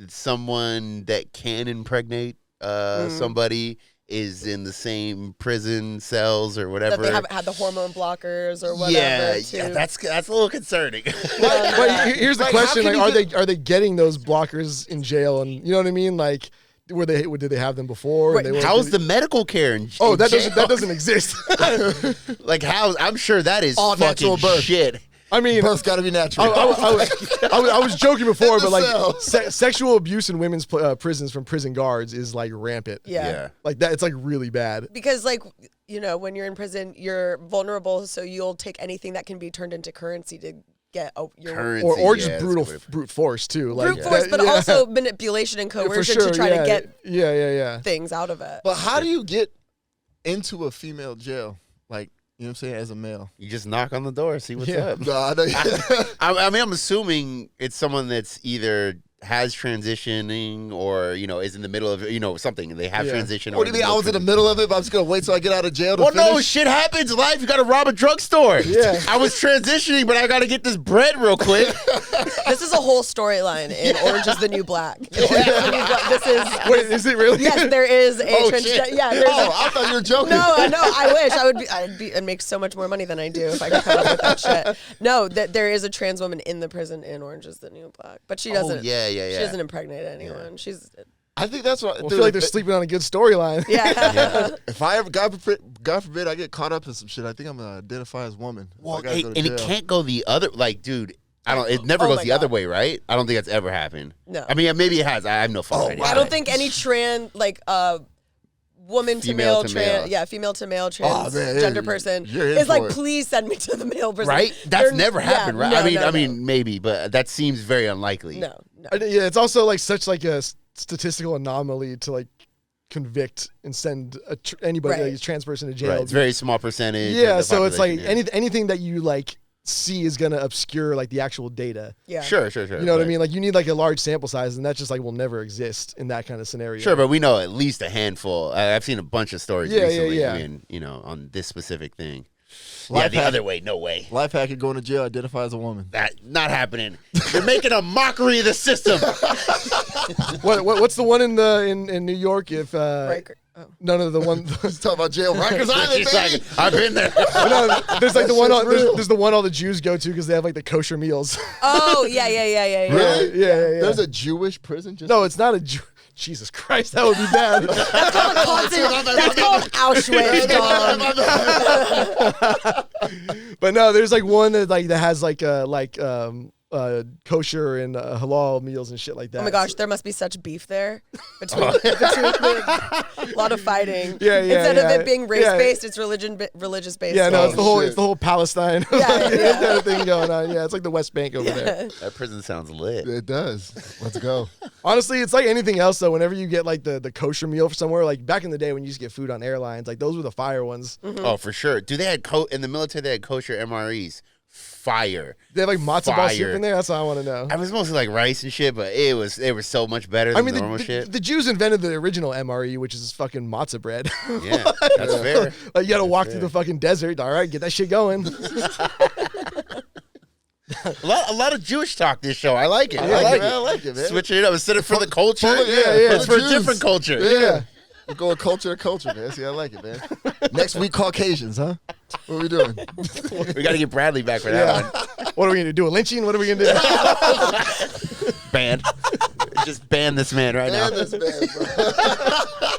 someone that can impregnate somebody is in the same prison cells or whatever. That they haven't had the hormone blockers or whatever. Yeah, that's a little concerning. But here's the Like, question: how like, can are they getting those blockers in jail? And you know what I mean? Like, did they have them before? Right. And they How's the medical care in Oh, in that jail? doesn't exist. Like how? I'm sure that is All fucking natural birth. shit. I mean, Birth's got to be natural. I was joking before, In the but like cell. sexual abuse in women's prisons from prison guards is like rampant. Yeah. Like that, it's like really bad. Because like, when you're in prison, you're vulnerable, so you'll take anything that can be turned into currency to get your Currency, Or yeah, just that's a brutal good way to put it. brute force too. Like brute force, but also manipulation and for coercion sure, to try to get yeah. things out of it. But how do you get into a female jail? Like, you know what I'm saying, as a male? You just knock on the door, see what's Yeah. up. No, I know. I mean, I'm assuming it's someone that's either has transitioning or is in the middle of something. They have transition. What do you mean? I was in the middle of it, but I'm just going to wait till I get out of jail to Well, no, finish? shit happens in life. You got to rob a drugstore. Yeah. I was transitioning, but I got to get this bread real quick. This is a whole storyline in Orange is the New Black. In Orange is the New Black. This is Wait, is it really? yes, there is a shit. yeah. There's Oh, I thought you were joking. no, I wish I'd make so much more money than I do if I could come up with that shit. No, that there is a trans woman in the prison in Orange is the New Black, but she doesn't. yeah. She doesn't impregnate anyone. She's I think that's what. I feel like they're sleeping on a good storyline. yeah. If I ever, God forbid, I get caught up in some shit, I think I'm going to identify as woman. If Well, I gotta go to and it jail. can't go the other. Like, dude, it never Oh goes my the other God. way, right? I don't think that's ever happened. No. I mean, maybe it has. I have no fucking idea. I don't think any trans woman to Female male, to male. female to male man, transgender person you're in is like, for it. please send me to the male prison. Right? That's never happened, right? No, I mean, maybe, but that seems very unlikely. no. Yeah, it's also like such like a statistical anomaly to like convict and send anybody Right. like a trans person to jail. Right. It's a very small percentage. Yeah, of the so it's like population, anything that you like see is gonna obscure like the actual data. Yeah. Sure. You know what I mean? Like you need like a large sample size, and that just like will never exist in that kind of scenario. Sure, but we know at least a handful. I've seen a bunch of stories Yeah, recently. yeah. I mean, on this specific thing. Life the hack. other way, no way. Life hack, going to jail, identify as a woman. That not happening. You're making a mockery of the system. What's the one in New York? If Breaker. Oh. none of the one. Let's talk about jail. Rikers Island, She's like, baby. I've been there. No, there's like the one. shit's real. There's the one all the Jews go to because they have like the kosher meals. Oh yeah. Really? yeah. There's a Jewish prison? Just No, it's not a Jew. Jesus Christ, that would be bad. That's called Auschwitz, dog. But no, there's like one that has like kosher and halal meals and shit like that. Oh my gosh, there must be such beef there between a lot of fighting. Yeah, Instead of yeah. it being race based, it's religious based. Yeah, no, Oh, it's the whole shit. it's the whole Palestine Yeah. kind of thing going on. Yeah, it's like the West Bank over there. That prison sounds lit. It does. Let's go. Honestly, it's like anything else though. Whenever you get like the kosher meal from somewhere, like back in the day when you used to get food on airlines, like those were the fire ones. Oh, for sure. Dude, they had in the military. They had kosher MREs. Fire. They have like matzo ball soup Fire. in there. That's all I want to know. I was mostly like rice and shit, but they were so much better than normal shit. the Jews invented the original MRE, which is fucking matzah bread. Yeah, that's fair. Like you got to walk through the fucking desert. All right, get that shit going. A lot of Jewish talk this show. I like it. I like it, man. Switching it up instead of for the culture. Yeah. It's for a different culture. Yeah. We're going culture to culture, man. See, I like it, man. Next week, Caucasians, huh? What are we doing? We got to get Bradley back for that one. What are we gonna do? A lynching? What are we gonna do? Ban. Just ban this man right now. This man, bro.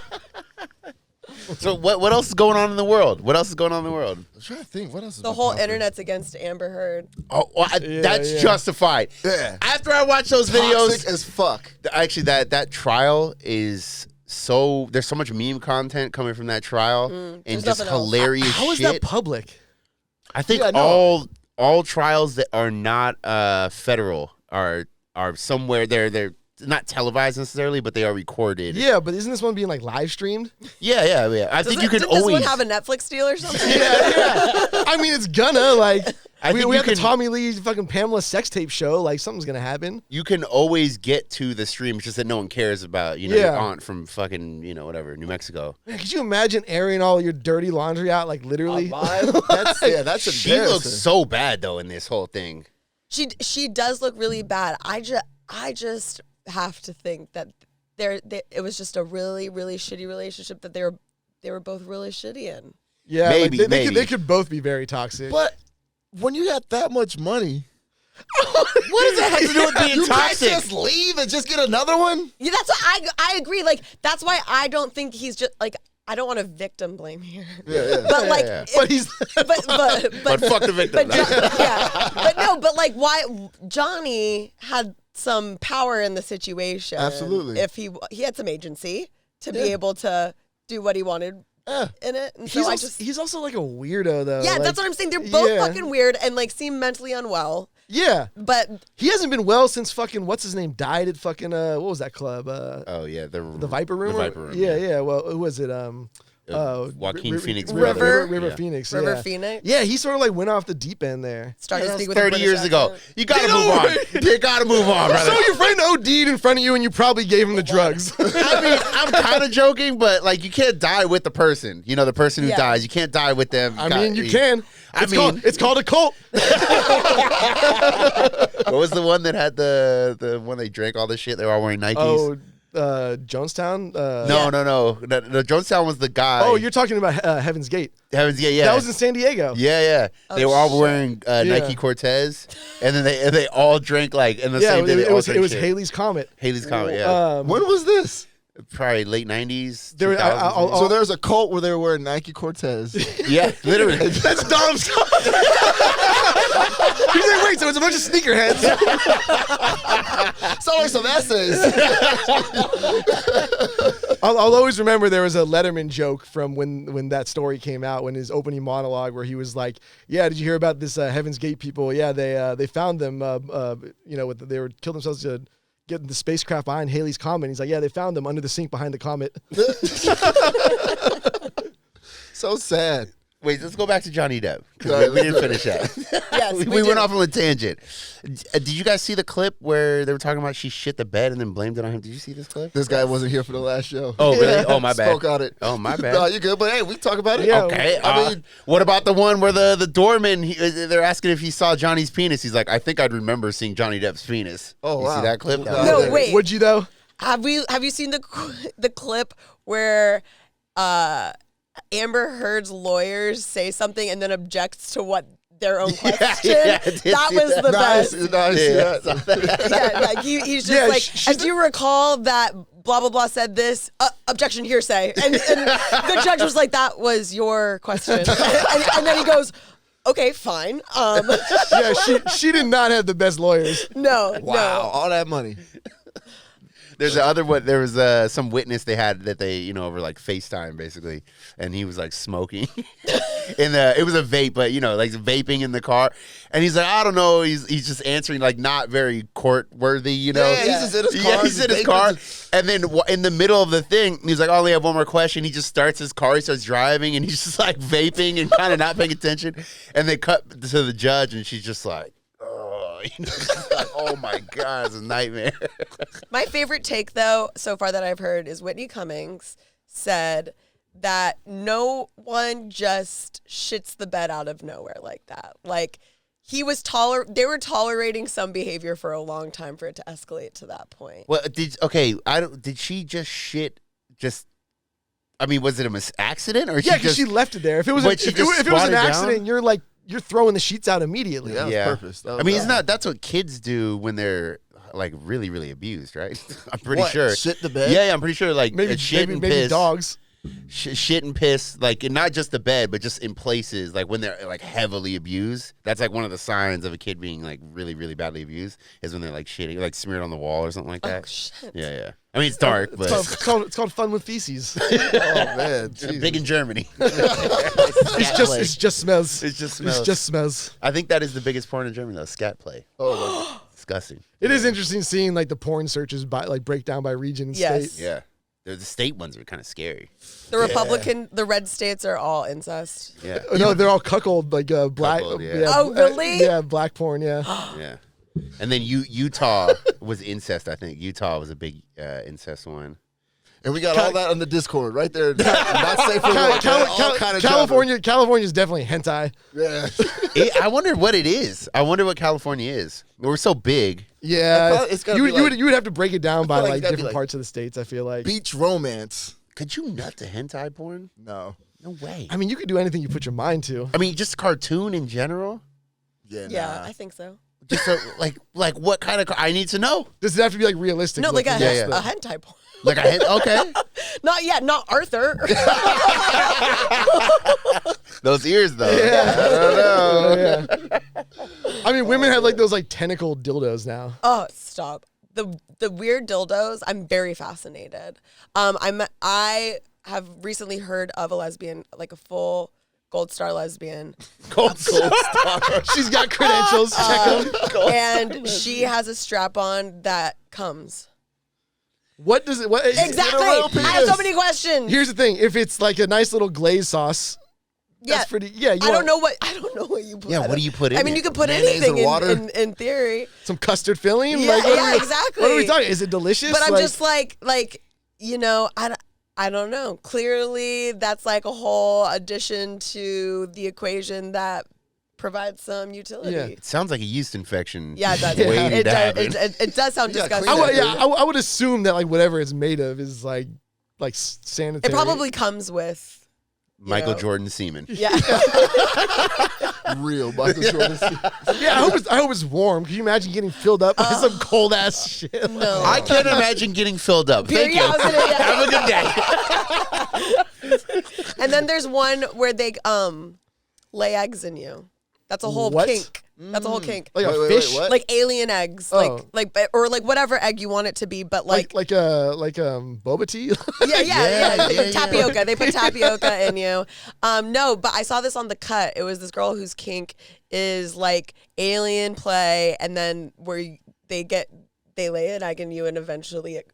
So what else is going on in the world? What else is going on in the world? I'm trying to think. What else is The whole internet's against Amber Heard. Oh, that's justified. Yeah. After I watch those videos, Toxic as fuck. actually, that trial is so. There's so much meme content coming from that trial, and there's just nothing else. hilarious How is shit. that public? I think Yeah, no. all trials that are not federal are somewhere they're not televised necessarily, but they are recorded. Yeah, but isn't this one being like live streamed? Yeah. I think you can Didn't always this one have a Netflix deal or something? Yeah. I mean, it's gonna I think we you have the can- Tommy Lee fucking Pamela sex tape show. Like something's gonna happen. you can always get to the stream. It's just that no one cares about your Yeah. aunt from fucking whatever New Mexico. Man, could you imagine airing all your dirty laundry out like literally? That's She looks so bad though in this whole thing. She does look really bad. I just have to think that it was just a really, really shitty relationship that they were both really shitty in. Yeah, Maybe, like, maybe. they could both be very toxic. But when you got that much money, What does that have to do with being you can't toxic? just leave and just get another one? Yeah, that's what I agree. Like that's why I don't think he's just like I don't want to victim blame here. Yeah. But like, Yeah. if- But he's but fuck the victim. but like why Johnny had some power in the situation. Absolutely. If he had some agency to be able to do what he wanted in it. And so he's also like a weirdo though. yeah, like, that's what I'm saying. They're both yeah. fucking weird and like seem mentally unwell. Yeah, But he hasn't been well since fucking what's his name died at fucking what was that club? Oh yeah, the Viper Room. The Viper Room. Yeah. Well, who was it? Joaquin Phoenix. River? River Phoenix. River yeah. Phoenix Yeah, he sort of like went off the deep end there. started That was speaking with a 30 British years ago. accent. You gotta Get move over on. it. You gotta move on, brother. So your friend OD'd in front of you, and you probably gave him the drugs. I mean, I'm kind of joking, but like, you can't die with the person. You know, the person who Yeah. dies. You can't die with them. I mean, you can. It's called a cult. What was the one that had the one they drank all this shit? They were all wearing Nikes. Jonestown. No. The Jonestown was the guy. Oh, you're talking about Heaven's Gate. Heavens, yeah. That was in San Diego. Yeah. They were all wearing Nike Yeah. Cortez, and then they all drank like in the Yeah, same day. it was Haley's Comet. Haley's Comet. Yeah, When was this? probably late '90s. There- 2000s. So there's a cult where they were wearing Nike Cortez. Yeah, literally. That's Dom's Comet. He's like, wait, so it's a bunch of sneakerheads. So like some essays. I'll always remember there was a Letterman joke from when that story came out, when his opening monologue, where he was like, "Yeah, did you hear about this Heaven's Gate people? Yeah, they found them. They were killed themselves to get the spacecraft behind Haley's Comet." And he's like, "Yeah, they found them under the sink behind the comet." So sad. Wait, let's go back to Johnny Depp, Sorry, because we didn't finish that. Yes, we did. went off on a tangent. Did you guys see the clip where they were talking about she shit the bed and then blamed it on him? Did you see this clip? This guy wasn't here for the last show. Oh, really? Oh, my bad. Spoke on it. Oh, my bad. No, you good. But hey, we talk about it. Yeah. Okay. I mean, what about the one where the doorman, they're asking if he saw Johnny's penis? He's like, I think I'd remember seeing Johnny Depp's penis. Oh, you wow. see that clip? That No, was it. wait. Would you though? Have you seen the clip where Amber Heard's lawyers say something and then objects to what their own question? I did That see was that. the best. Nice. Yeah, like he's just Yeah, like, she's do you recall that blah blah blah said this? Objection, hearsay. And the judge was like, that was your question. and then he goes, okay, fine. Yeah, she did not have the best lawyers. No, Wow, all that money. There's the other one. There was some witness they had that they, over like FaceTime basically, and he was like smoking, it was a vape, but like vaping in the car, and he's like, I don't know, he's just answering like not very court worthy, Yeah, he's just in his car. Yeah, he's in his car, and then in the middle of the thing, he's like, I only have one more question. He just starts his car, he starts driving, and he's just like vaping and kind of not paying attention, and they cut to the judge, and she's just like, oh my God, it's a nightmare. My favorite take, though, so far that I've heard is Whitney Cummings said that no one just shits the bed out of nowhere like that. Like, He was they were tolerating some behavior for a long time for it to escalate to that point. Well, did she just shit? I mean, was it a accident or Yeah, because she left it there. If it was if it was an accident, you're throwing the sheets out immediately. That was purpose. I mean, that's what kids do when they're like really, really abused, right? I'm pretty sure. Shit the bed? Yeah, I'm pretty sure like Maybe maybe maybe dogs. Shit and piss, like not just the bed, but just in places like when they're like heavily abused. That's like one of the signs of a kid being like really, really badly abused is when they're like shitting, like smeared on the wall or something like that. Oh, shit. Yeah. I mean, it's dark, but It's called fun with feces. Oh man, big in Germany. It just smells. It just It just smells. I think that is the biggest porn in Germany, though. Scat play. Oh, Disgusting. It is interesting seeing like the porn searches by like break down by region and Yes. state. Yeah. The state ones are kind of scary. The red states are all incest. Yeah. No, they're all cuckold, like black. Cuckold, yeah. Oh, really? Yeah, black porn. Yeah. Yeah. And then Utah was incest, I think. Utah was a big incest one. and we got all that on the Discord right there. Not safe for work. All kind of California's definitely hentai. Yeah. I wonder what it is. I wonder what California is. We're so big. Yeah, It's gotta you be would have to break it down by feel like like it's gotta be different like parts of the states. I feel like. Beach romance. Could you nut to hentai porn? No. No way. I mean, you could do anything you put your mind to. I mean, just cartoon in general. Yeah. Yeah, I think so. Just like what kind of? I need to know. Does it have to be like realistic? No, like a Yeah. hentai porn. Like okay. Not yet, not Arthur. Those ears though. Yeah. I don't know. Yeah. I mean, women have like those like tentacle dildos now. Oh, stop. The weird dildos, I'm very fascinated. I have recently heard of a lesbian, like a full gold star lesbian. Gold star. She's got credentials. Check them. And she has a strap on that comes. What does it? What Exactly. I have so many questions. Here's the thing: if it's like a nice little glaze sauce, that's pretty. Yeah, I don't know what you put. Yeah, what do you put in? I mean, it? you could put Mayonnaise anything or water? in theory. Some custard filling. Yeah, like, what yeah, are we, exactly. What are we talking? Is it delicious? But I'm just like I don't know. Clearly, that's like a whole addition to the equation that provides some utility. Yeah. It sounds like a yeast infection. Yeah, it does. waiting It to does. happen. It does sound You gotta disgusting. clean that. I would assume that like whatever it's made of is like sanitary. It probably comes with Michael know. Jordan semen. yeah. Real Michael Jordan. Yeah, I hope it's warm. Can you imagine getting filled up by some cold ass shit? No. I can't imagine getting filled up. Thank you. Yeah, I was Have a good day. And then there's one where they lay eggs in you. That's a whole What? kink. That's a whole kink. Like a Wait, fish, what? Like alien eggs, Oh. like or like whatever egg you want it to be, but like boba tea. yeah. Tapioca. They put tapioca in you. No, but I saw this on The Cut. It was this girl whose kink is like alien play, and then where they lay an egg in you, and eventually it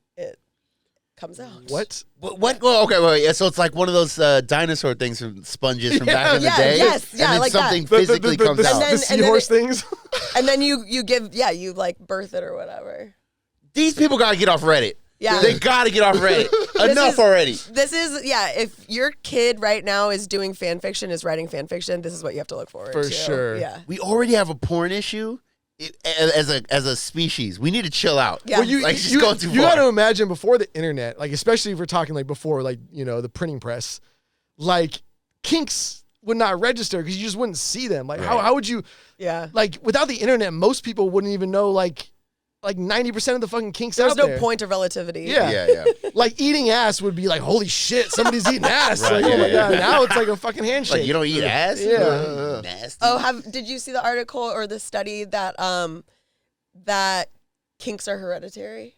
comes out. What? What? Well, okay, wait. Yeah, so it's like one of those dinosaur things from sponges from back in the day. Yes, and then like that. something physically comes the, out. then- the seahorse things. And then you give you like birth it or whatever. These people gotta get off Reddit. Yeah. They gotta get off Reddit. Enough is- already. This is if your kid right now is doing fan fiction, is writing fan fiction, this is what you have to look forward For to. sure. Yeah. We already have a porn issue as a species. We need to chill out. Yeah. Well, Like, she's going too you far. got to imagine before the internet, like especially if we're talking like before, like the printing press, like kinks would not register because you just wouldn't see them. Like how would you? Yeah. Like without the internet, most people wouldn't even know like 90% of the fucking kinks There's out no there. point of relativity. Yeah. Yeah. Like eating ass would be like, holy shit, somebody's eating ass. Right, Like, oh my yeah. god, now it's like a fucking handshake. Like, you don't eat ass? Yeah. Nasty. Oh, did you see the article or the study that that kinks are hereditary?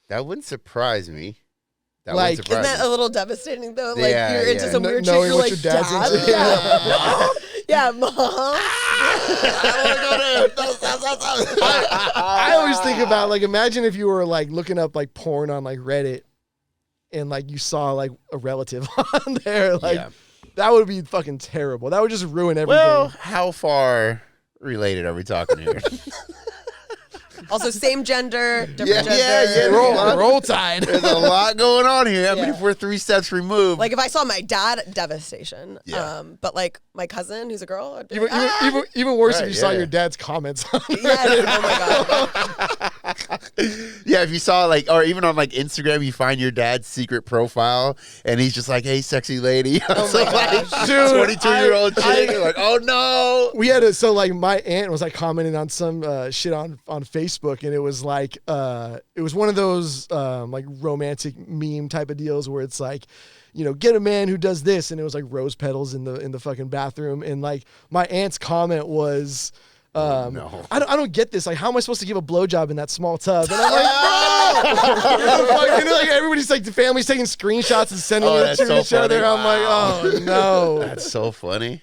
That wouldn't surprise me. That Like, wouldn't surprise Isn't that me. a little devastating though? Like Yeah, you're into yeah. some weird shit. Knowing You're what like, your dad's Dad? into. Yeah. Yeah, Mom. I always think about like, imagine if you were like looking up like porn on like Reddit and like you saw like a relative on there. Like Yeah. that would be fucking terrible. That would just ruin everything. Well, how far related are we talking here? Also, same gender, different Yeah, gender. yeah. Roll Tide. There's a lot going on here. I mean, Yeah. if we're 3 steps removed. Like if I saw my dad, devastation. Yeah. But like my cousin, who's a girl, I'd be Even, like, even, even worse Right, if you saw yeah. your dad's comments on it. yes, oh my god. Yeah, if you saw like, or even on like Instagram, you find your dad's secret profile, and he's just like, "Hey, sexy lady," so like, Dude, 22-year-old chick. You're like, "Oh no!" We had so like my aunt was like commenting on some shit on Facebook, and it was like it was one of those like romantic meme type of deals where it's like, you know, get a man who does this, and it was like rose petals in the fucking bathroom, and like my aunt's comment was. No. I don't get this. Like, how am I supposed to give a blowjob in that small tub? And I'm like, bro! Like, you know, like everybody's like, the family's taking screenshots and sending it that's to so each other. funny. I'm like, oh no. That's so funny.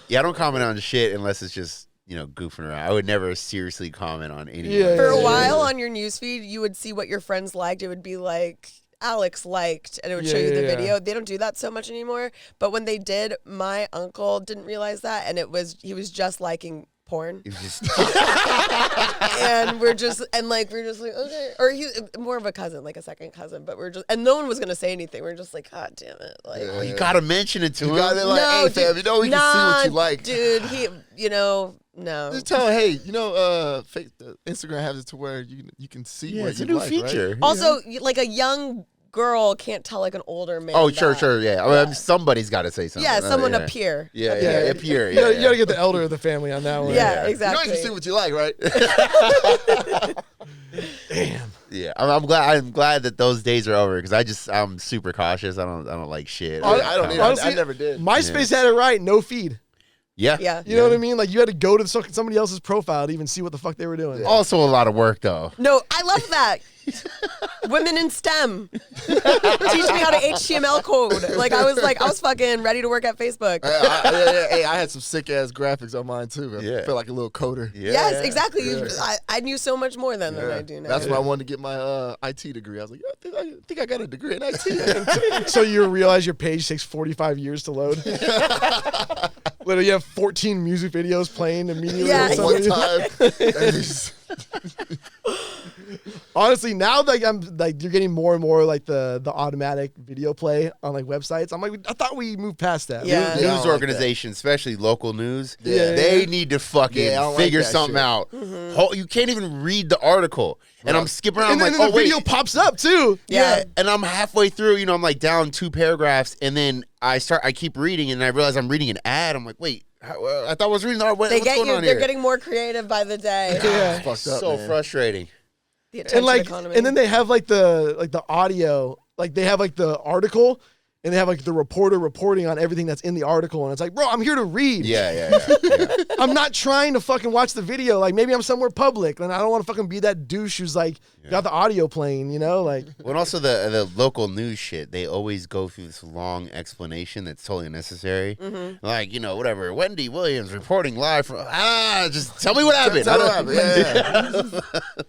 Yeah, I don't comment on shit unless it's just, you know, goofing around. I would never seriously comment on anything. Yeah, For a yeah, while on your newsfeed, you would see what your friends liked. It would be like Alex liked, and it would show you the video. They don't do that so much anymore. But when they did, my uncle didn't realize that, and he was just liking porn. It was just And we're just like okay, or he's more of a cousin, like a second cousin, but and no one was gonna say anything. We're just like, God damn it, like well, you gotta mention it to You him. got it like, No, hey, dude, fam, you know we can see what you like. dude. No. Just tell him, hey, you know, Instagram has it to where you can see Yeah, what it's you a new like, feature. Right? Also, like a young girl can't tell like an older man. Oh, sure, that. yeah. I mean, somebody's got to say something. Yeah, someone yeah. a peer. Yeah, A yeah, peer. a peer. You gotta Yeah, get the elder of the family on that one. Yeah, You exactly. know you can see what you like, right? Damn. yeah. I'm glad that those days are over because I'm super cautious. I don't like shit. I don't either. Honestly, I never did. MySpace had it right. No feed. Yeah. Yeah. You know what I mean? Like you had to go to somebody else's profile to even see what the fuck they were doing. Also a lot of work though. No, I love that. Women in STEM. Teach me how to HTML code. Like I was fucking ready to work at Facebook. Hey, I had some sick ass graphics on mine too. I Yeah. felt like a little coder. Yeah. Yes, exactly. I knew so much more then than I do now. That's why I wanted to get my IT degree. I was like, I think I got a degree in IT. So you realize your page takes 45 years to load. Literally, you have 14 music videos playing immediately. Yeah. on One somebody. time. Honestly, now like you're getting more and more like the automatic video play on like websites. I'm like, I thought we moved past that. Yeah. Yeah, I News don't like organizations, especially local news, Yeah. they need to fucking Yeah, I don't like figure that something shit. out. Mm-hmm. You can't even read the article. And I'm skipping around. And I'm then like, the oh, wait. video pops up too. Yeah, and I'm halfway through, you know, I'm like down 2 paragraphs, and then I keep reading, and I realize I'm reading an ad. I'm like, wait, I thought I was reading the what's They get going you. on They're here? getting more creative by the day. Yeah. Fucked up, so man. frustrating. The attention And like, economy. and then they have like the audio, like they have like the article, and they have like the reporter reporting on everything that's in the article, and it's like, bro, I'm here to read. Yeah. I'm not trying to fucking watch the video. Like maybe I'm somewhere public, and I don't want to fucking be that douche who's like got the audio playing. You know, like Well, and also the local news shit, they always go through this long explanation that's totally unnecessary. Mm-hmm. Like, you know, whatever, Wendy Williams reporting live from, just tell me what happened. Tell what happened. Yeah.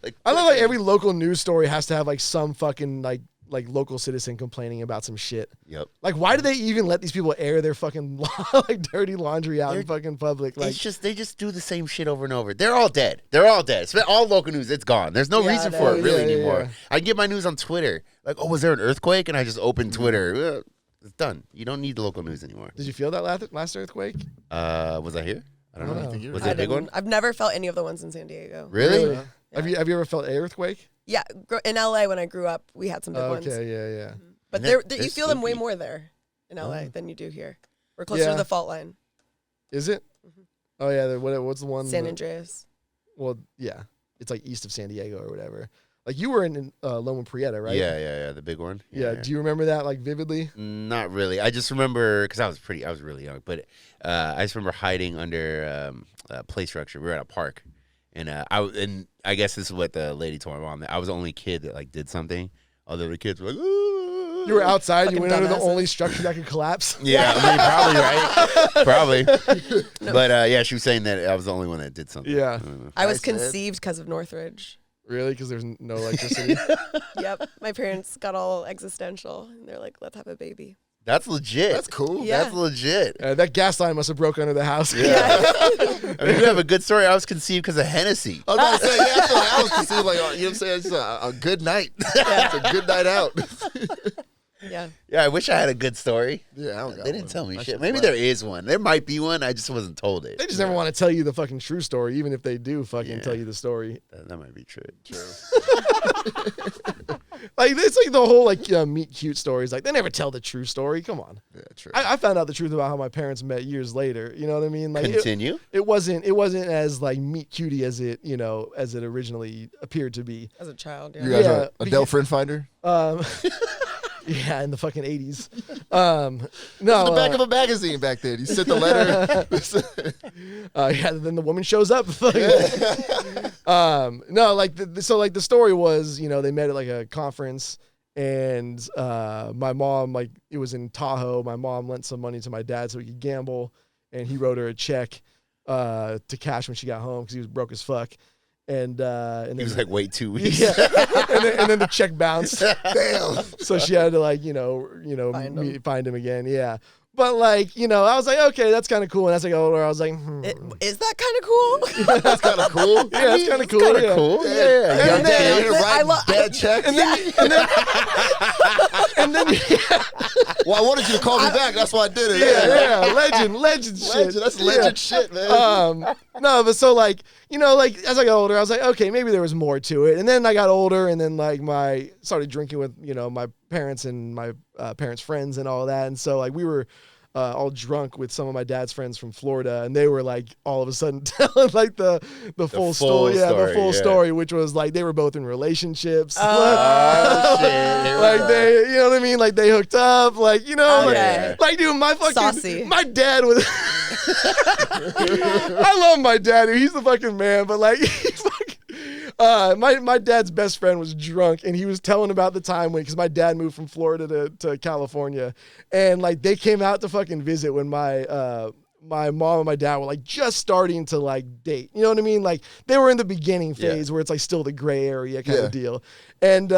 Like, I love like every local news story has to have like some fucking like local citizen complaining about some shit. Yep. Like, why do they even let these people air their fucking like dirty laundry out in fucking public? Like, It's just they just do the same shit over and over. They're all dead. All local news, it's gone. There's no Yeah, reason it for it is. really Yeah, anymore. yeah. I get my news on Twitter. Like, oh, was there an earthquake? And I just open Twitter. It's done. You don't need the local news anymore. did you feel that last earthquake? Was I here? I don't know. I think Was I it a big didn't. one? I've never felt any of the ones in San Diego. Really? Have you ever felt an earthquake? Yeah, in LA when I grew up, we had some big ones. Okay, yeah. But And they're, they're you feel them way spooky. more there in LA than you do here. We're closer Yeah. to the fault line. Is it? Oh yeah. What's the one? San Andreas. Well, yeah. It's like east of San Diego or whatever. Like you were in Loma Prieta, right? Yeah, the big one. Yeah. Do you remember that like vividly? Not really. I just remember because I was really young, but I just remember hiding under a play structure. We were at a park, and I guess this is what the lady told my mom, that I was the only kid that like did something. Other the kids were like, "Ooh." You were outside. Fucking You went under the dumbasses. only structure that could collapse. Yeah, I mean, probably right, probably. But yeah, she was saying that I was the only one that did something. Yeah. I don't know. I was Nice, man. conceived because of Northridge. Really? Because there's no electricity. Yep. My parents got all existential, and they're like, let's have a baby. That's legit. That's cool. Yeah. That's legit. That gas line must have broke under the house. I mean, you have a good story. I was conceived because of Hennessy. I was about to say, yeah, I supposed to seem like, you know what I'm saying? It's a good night. It's a good night out. Yeah. Yeah, I wish I had a good story. Yeah, I don't got They didn't one. tell me That shit. shit's Maybe whack. there is one. There might be one. I just wasn't told it. They just never want to tell you the fucking true story, even if they do fucking tell you the story. That might be true. Like it's like the whole like meet cute stories. Like they never tell the true story. Come on. Yeah, true. I found out the truth about how my parents met years later. You know what I mean? Like Continue. it wasn't as like meet cutie as it as it originally appeared to be. As a child, You yeah. guys are Adele friend finder? Yeah, in the fucking 80s. No, the back of a magazine back then. You sent the letter. Yeah, then the woman shows up. No, like so like the story was, they met at like a conference, and my mom, like it was in Tahoe. My mom lent some money to my dad so he could gamble, and he wrote her a check to cash when she got home because he was broke as fuck. And then He was like, wait 2 weeks. yeah, and then the check bounced. Damn. So she had to like find him again. Yeah. But like, I was like, okay, that's kind of cool. And as I got older, I was like, Is that kind of cool? That's kind of cool. yeah, that's kind of cool. Kind of Yeah. cool. Yeah. Yeah. Young Young dad kid. writing bad checks. And then Well, I wanted you to call me back. That's why I did it. yeah, legend shit. Legend. That's legend shit, man. No, but so like, like as I got older, I was like, okay, maybe there was more to it. And then I got older, and then like started drinking with, my parents and my parents' friends and all that. And so like we were all drunk with some of my dad's friends from Florida, and they were like all of a sudden telling like the full story. Yeah, the full story, which was like they were both in relationships. Oh, shit. Here we Like go. they, you know what I mean? Like they hooked up, like, Okay. like dude, my fucking, Saucy. my dad was, I love my dad, dude. He's the fucking man, but like, he's fucking, my dad's best friend was drunk, and he was telling about the time because my dad moved from Florida to California, and like they came out to fucking visit when my mom and my dad were like just starting to like date. You know what I mean? Like they were in the beginning phase where it's like still the gray area kind of deal. And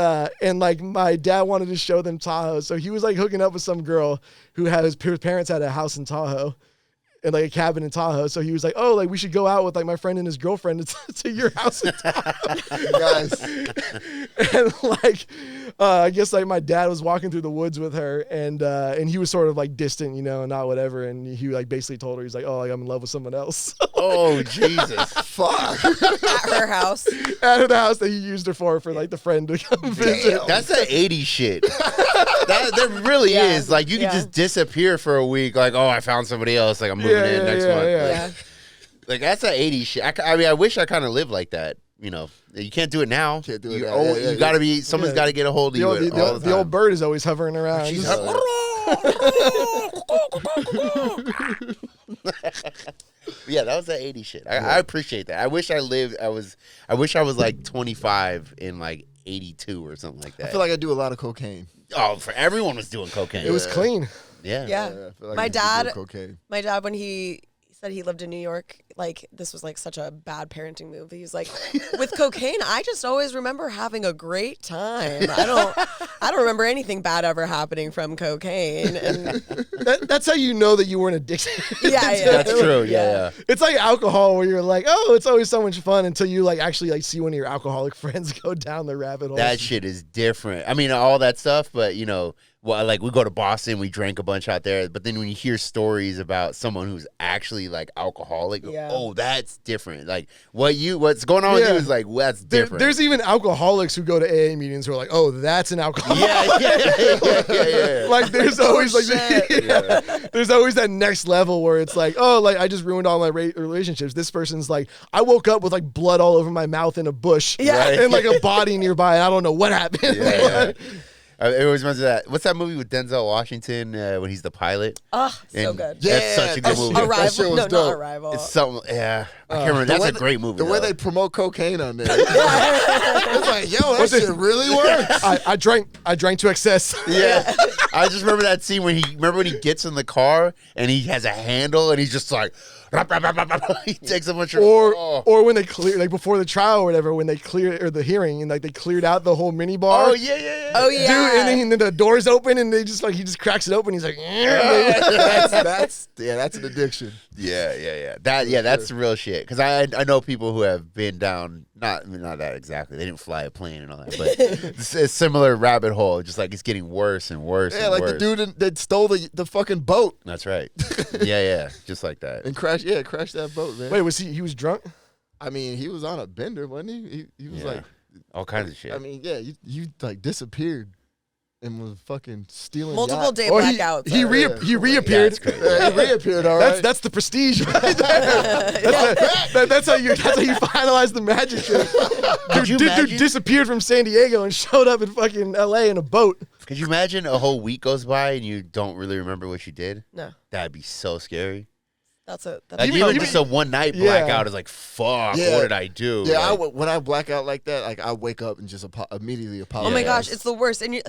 like my dad wanted to show them Tahoe. So he was like hooking up with some girl who had his parents had a house in Tahoe and like a cabin in Tahoe. So he was like, oh, like we should go out with like my friend and his girlfriend to your house in Tahoe. Guys. And like, I guess like my dad was walking through the woods with her, and he was sort of like distant, and not whatever. And he like basically told her, he's like, oh, like I'm in love with someone else. Oh, Jesus. Fuck. At her house. At the house that he used her for like the friend to come visit. That's that 80s shit. That really Yeah. is. Like, you can Yeah. just disappear for a week. Like, oh, I found somebody else. Like, I'm moving in next month. Yeah. Like, that's that 80s shit. I mean, I wish I kind of lived like that. You can't do it now. Can't do it You're now. old. Yeah, You got to be, someone's Yeah. got to get a hold of you all the time. The old bird is always hovering around. She's Just- Yeah, that was that 80s shit. I appreciate that. I wish I wish I was like 25 in like 82 or something like that. I feel like I do a lot of cocaine. for everyone was doing cocaine. it was clean. yeah. Yeah. I feel like My I do dad- cocaine. My dad, when he said he lived in New York, like this was like such a bad parenting move. He was like, with cocaine, I just always remember having a great time. I don't remember anything bad ever happening from cocaine. And That's how you know that you weren't addicted. yeah. That's true. Yeah. It's like alcohol, where you're like, oh, it's always so much fun until you like actually like see one of your alcoholic friends go down the rabbit hole. That shit is different. I mean, all that stuff, but well, like we go to Boston, we drank a bunch out there, but then when you hear stories about someone who's actually like alcoholic, Yeah. oh, that's different. Like what's going on with you is like, well, that's different. There's even alcoholics who go to AA meetings who are like, oh, that's an alcoholic. yeah. Like there's always like there's always that next level where it's like, oh, like I just ruined all my relationships. This person's like, I woke up with like blood all over my mouth in a bush and like a body nearby, and I don't know what happened. Yeah. It always reminds me of that. What's that movie with Denzel Washington when he's the pilot? Oh, so And good. That's such a good movie. That shit Arrival. was No, dope. not Arrival. It's something. Yeah, I can't remember. That's a great movie. The way though. they promote cocaine on there. It's like, yo, that shit really works. I drank to excess. Yeah, I just remember that scene when when he gets in the car and he has a handle and he's just like, rap, rap, rap, rap, rap. He takes a bunch of Or when they clear, like before the trial or whatever, when they clear or the hearing and like they cleared out the whole mini bar. Oh yeah. Oh yeah. Dude, and then the doors open and they just like he just cracks it open. He's like, That's an addiction. Yeah. That's the real shit. Because I know people who have been down not that exactly. They didn't fly a plane and all that, but it's a similar rabbit hole. Just like it's getting worse and worse. Yeah, and like worse. the dude that stole the fucking boat That's right. Yeah, just like that. and crashed that boat, man. Wait, he was drunk? I mean, he was on a bender, wasn't he? He was like, all kinds of shit. I mean, yeah, you like disappeared and was fucking stealing Multiple yacht. day Or blackouts. he reappeared. That's crazy. Yeah, he reappeared, all right. That's the prestige right there. That's how you finalize the magic trick. Dude disappeared from San Diego and showed up in fucking LA in a boat. Could you imagine a whole week goes by and you don't really remember what you did? No, That'd be so scary. that's a Like even just a one night blackout is like, fuck, Yeah. what did I do? Yeah, Like, when I black out like that, like I wake up and just immediately apologize. Oh my gosh, it's the worst. And you,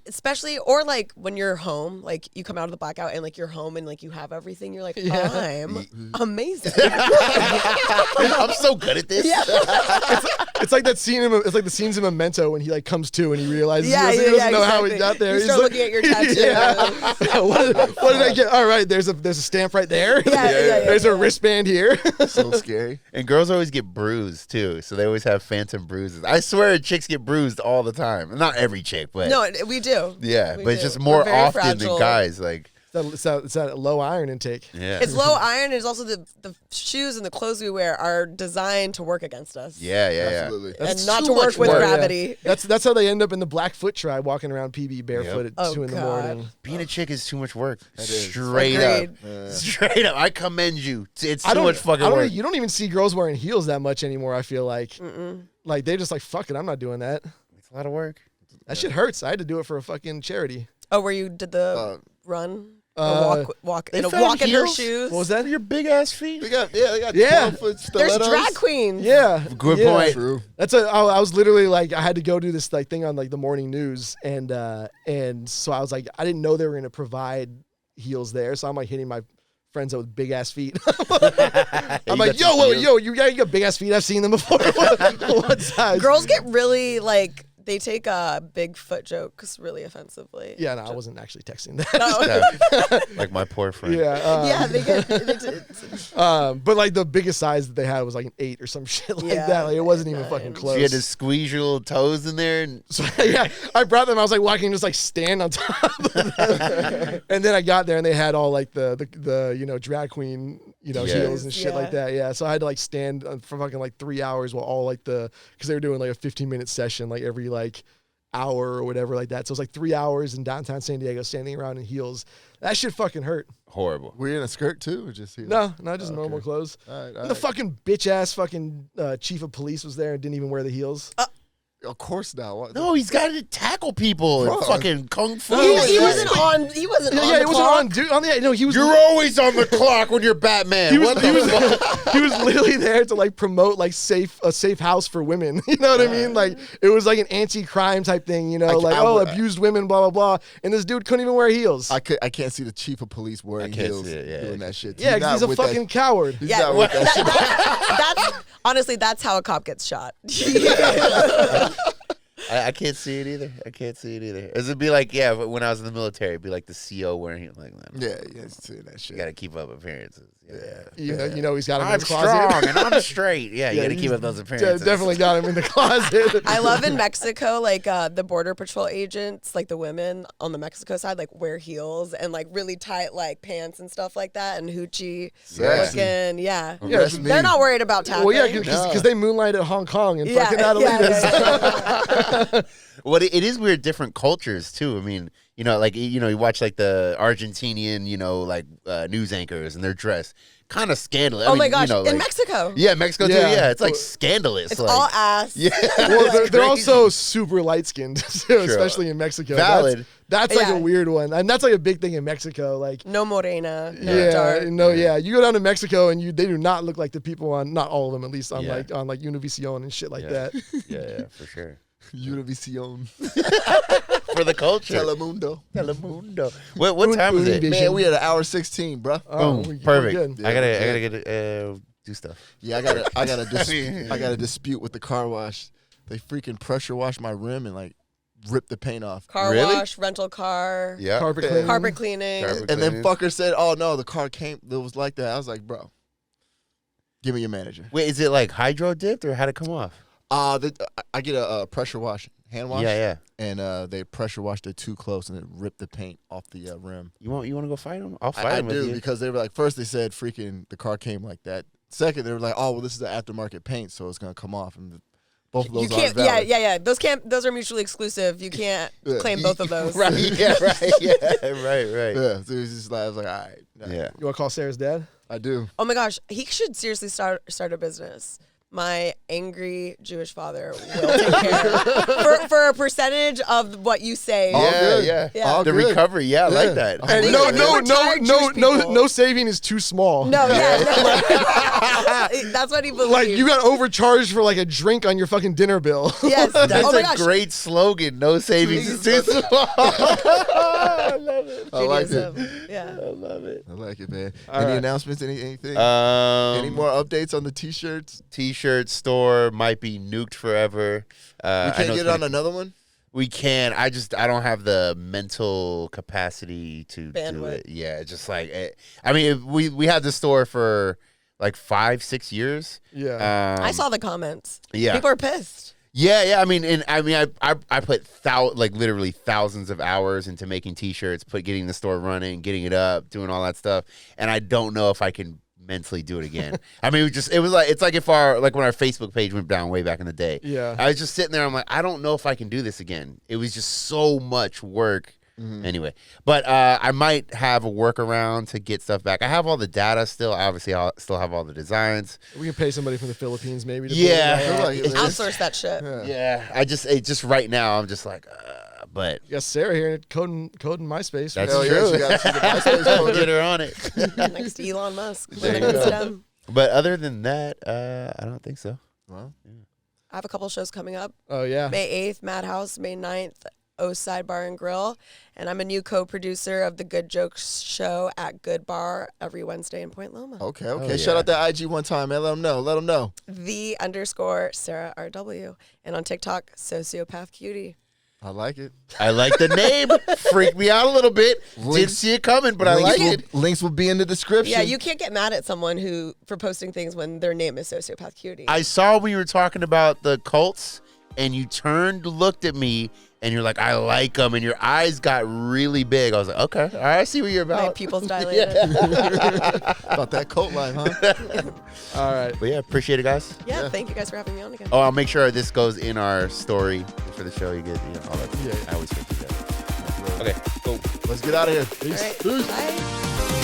especially, or like when you're home, like you come out of the blackout and like you're home and like you have everything. You're like, I'm amazing. I'm so good at this. It's like that scene. It's like the scenes in Memento when he like comes to and he realizes he doesn't know how he got there. You He's start like, looking at your tattoo. what did I get? All right, there's a stamp right there. There's a wristband here. So scary. And girls always get bruised too, so they always have phantom bruises. I swear, chicks get bruised all the time. Not every chick, but No, we do. yeah, We but it's do. just more We're very often fragile. than guys. Like, It's that low iron intake. yeah, It's low iron. It's also the shoes and the clothes we wear are designed to work against us. yeah. Absolutely. And not too to work much with work. gravity. That's how they end up in the Blackfoot tribe, walking around PB barefoot at Oh, 2 in the God. morning. Being a chick is too much work. is. Straight Agreed. up, straight up. I commend you. It's I too much fucking work. You don't even see girls wearing heels that much anymore. I feel like, like they just like fuck it. I'm not doing that. It's a lot of work. That shit hurts. I had to do it for a fucking charity. Oh, where you did the run? Walk They in found her heels? shoes. What was that? Your big ass feet. They got 12-foot There's stilettos. drag queens. Yeah, Good yeah. point. True. That's I was literally like I had to go do this like thing on like the morning news and so I was like I didn't know they were gonna provide heels there, so I'm like hitting my friends up with big ass feet. I'm like, yo, you got big ass feet. I've seen them before. What size? Girls get really like they take Bigfoot jokes really offensively. Yeah, no, I wasn't actually texting that. No. Like my poor friend. Yeah, Yeah, they get. but like the biggest size that they had was like an 8 or some shit like Yeah, that. Like it wasn't even 9. fucking So close. you had to squeeze your little toes in there, and So yeah, I brought them. I was like, well, I can just like stand on top of them. And then I got there and they had all like the drag queen heels and shit like that. Yeah, so I had to like stand for fucking like 3 hours while all like because they were doing like a 15-minute session like every like hour or whatever like that. So it was like 3 hours in downtown San Diego standing around in heels. That shit fucking hurt. horrible. Were you in a skirt too, or just heels? No, not just normal clothes. All right, all And the right. fucking bitch ass fucking chief of police was there and didn't even wear the heels. Of course not. What? No, he's got to tackle people and Bro. fucking kung fu. He and wasn't shit. on. He wasn't on. Yeah, the it wasn't clock. on. Dude, on the no, he was. You're always on the clock when you're Batman. He was, What he, the was, fuck? he was literally there to like promote like a safe house for women. You know what I mean? Like it was like an anti-crime type thing. You know, abused women, blah blah blah. And this dude couldn't even wear heels. I can't see the chief of police wearing can't heels see it, yeah. doing that shit. Yeah, because he's a fucking coward. He's Yeah, not with that shit. that's honestly that's how a cop gets shot. I can't see it either. I can't see it either. It'd be like, yeah, but when I was in the military, it'd be like the CO wearing it. Like, Yeah, seeing that shit. you got to keep up appearances. Yeah. You know, he's got him in I'm his closet. strong and I'm straight. Yeah, you got to he's keep up those appearances. Definitely got him in the closet. I love in Mexico, like the border patrol agents, like the women on the Mexico side, like wear heels and like really tight like pants and stuff like that, and hoochie Sexy. looking. Yeah, That's me. they're not worried about tapping. Well, yeah, because they moonlight at Hong Kong and fucking Adelitas. yeah. Well, it is weird, different cultures too. I mean, you watch like the Argentinian, like news anchors and their dress, kind of scandalous. Oh my gosh, in Mexico. Yeah, Mexico too. Yeah. Yeah, it's like scandalous. It's like, all ass. Yeah, Well, they're crazy. also super light skinned too, especially in Mexico. Valid. That's like Yeah. a weird one, and that's like a big thing in Mexico. Like, No morena. No yeah, dark. you go down to Mexico and they do not look like the people on, not all of them at least, on Yeah. like Univision and shit like Yeah. that. Yeah, for sure. Univision. For the culture. Telemundo. Telemundo. What time is it? Univision. Man, we at an hour 16, bro. Boom. we're Perfect. good. I gotta get do stuff. Yeah, I got a dispute with the car wash. They freaking pressure washed my rim and like ripped the paint off. Car Really? wash, rental car, Yeah. Carpet Yeah. cleaning. carpet cleaning. Carpet And then cleaning. fucker said, "Oh no, the car it was like that." I was like, "Bro, give me your manager." Wait, is it like hydro dipped or how'd it come off? I get a pressure wash, hand wash. Yeah. And they pressure washed it too close and it ripped the paint off the rim. You want to go fight them? I'll fight I them with do you. because they were like, first they said freaking the car came like that. Second, they were like, oh well, this is the aftermarket paint, so it's gonna come off. And both of those You can't. are valid. Yeah. Those are mutually exclusive. You can't claim both of those. Right. Yeah. Right. Yeah. Right. Yeah. So it was just like, I was like, all right. Nah. Yeah. You want to call Sarah's dad? I do. Oh my gosh, he should seriously start a business. My angry Jewish father will take care for a percentage of what you say. All good. Yeah. All The good. recovery. Yeah, I like that. And We retired Jewish people. no saving is too small. No, that's what he believes. Like you got overcharged for like a drink on your fucking dinner bill. Yes, That's oh my a gosh. great slogan. No savings is too small. I love it. I like it. Judaism. Yeah. I love it. I like it, man. All Any right. announcements? Anything? Any Any more updates on the T-shirts? T-shirt store might be nuked forever. We I can't know get it's on another one. We can. I don't have the mental capacity to do Bandwidth. it. Yeah, just like I mean, we had the store for like 5-6 years. Yeah. I saw the comments. Yeah. People are pissed. Yeah. I mean, I put literally thousands of hours into making T-shirts, getting the store running, getting it up, doing all that stuff, and I don't know if I can mentally do it again. I mean, it's like when our Facebook page went down way back in the day. Yeah. I was just sitting there. I'm like, I don't know if I can do this again. It was just so much work. Anyway, but I might have a workaround to get stuff back. I have all the data still. Obviously, I'll still have all the designs. We can pay somebody from the Philippines maybe. To Yeah. build it out. Like it, man. Outsource that shit. Yeah, it just right now I'm just like, but You got Sarah here coding Myspace. that's Hell yeah, true. she got the MySpace code. Get her on it. Next to Elon Musk. There Living you in go. STEM. But other than that, I don't think so. Well, I have a couple shows coming up. Oh yeah. May 8th, Madhouse. May 9th, O Sidebar and Grill. And I'm a new co-producer of the Good Jokes show at Good Bar every Wednesday in Point Loma. okay. yeah. Shout out that IG one time, man. Let them know. _Sarah RW. And on TikTok, Sociopath Cutie. I like it. I like the name. Freaked me out a little bit. Didn't Links- see it coming, but I like it. Links will be in the description. Yeah, you can't get mad at someone for posting things when their name is Sociopath Cutie. I saw when you were talking about the cults, and you turned, looked at me, and you're like, I like them, and your eyes got really big. I was like, okay, all right, I see what you're My about. pupils dilated. About that coat line, huh? All right. But yeah, appreciate it, guys. Yeah, thank you guys for having me on again. Oh, I'll make sure this goes in our story for the show. You get all that. Yeah. I always forget that. Okay, cool. Let's get out of here. All right. Bye.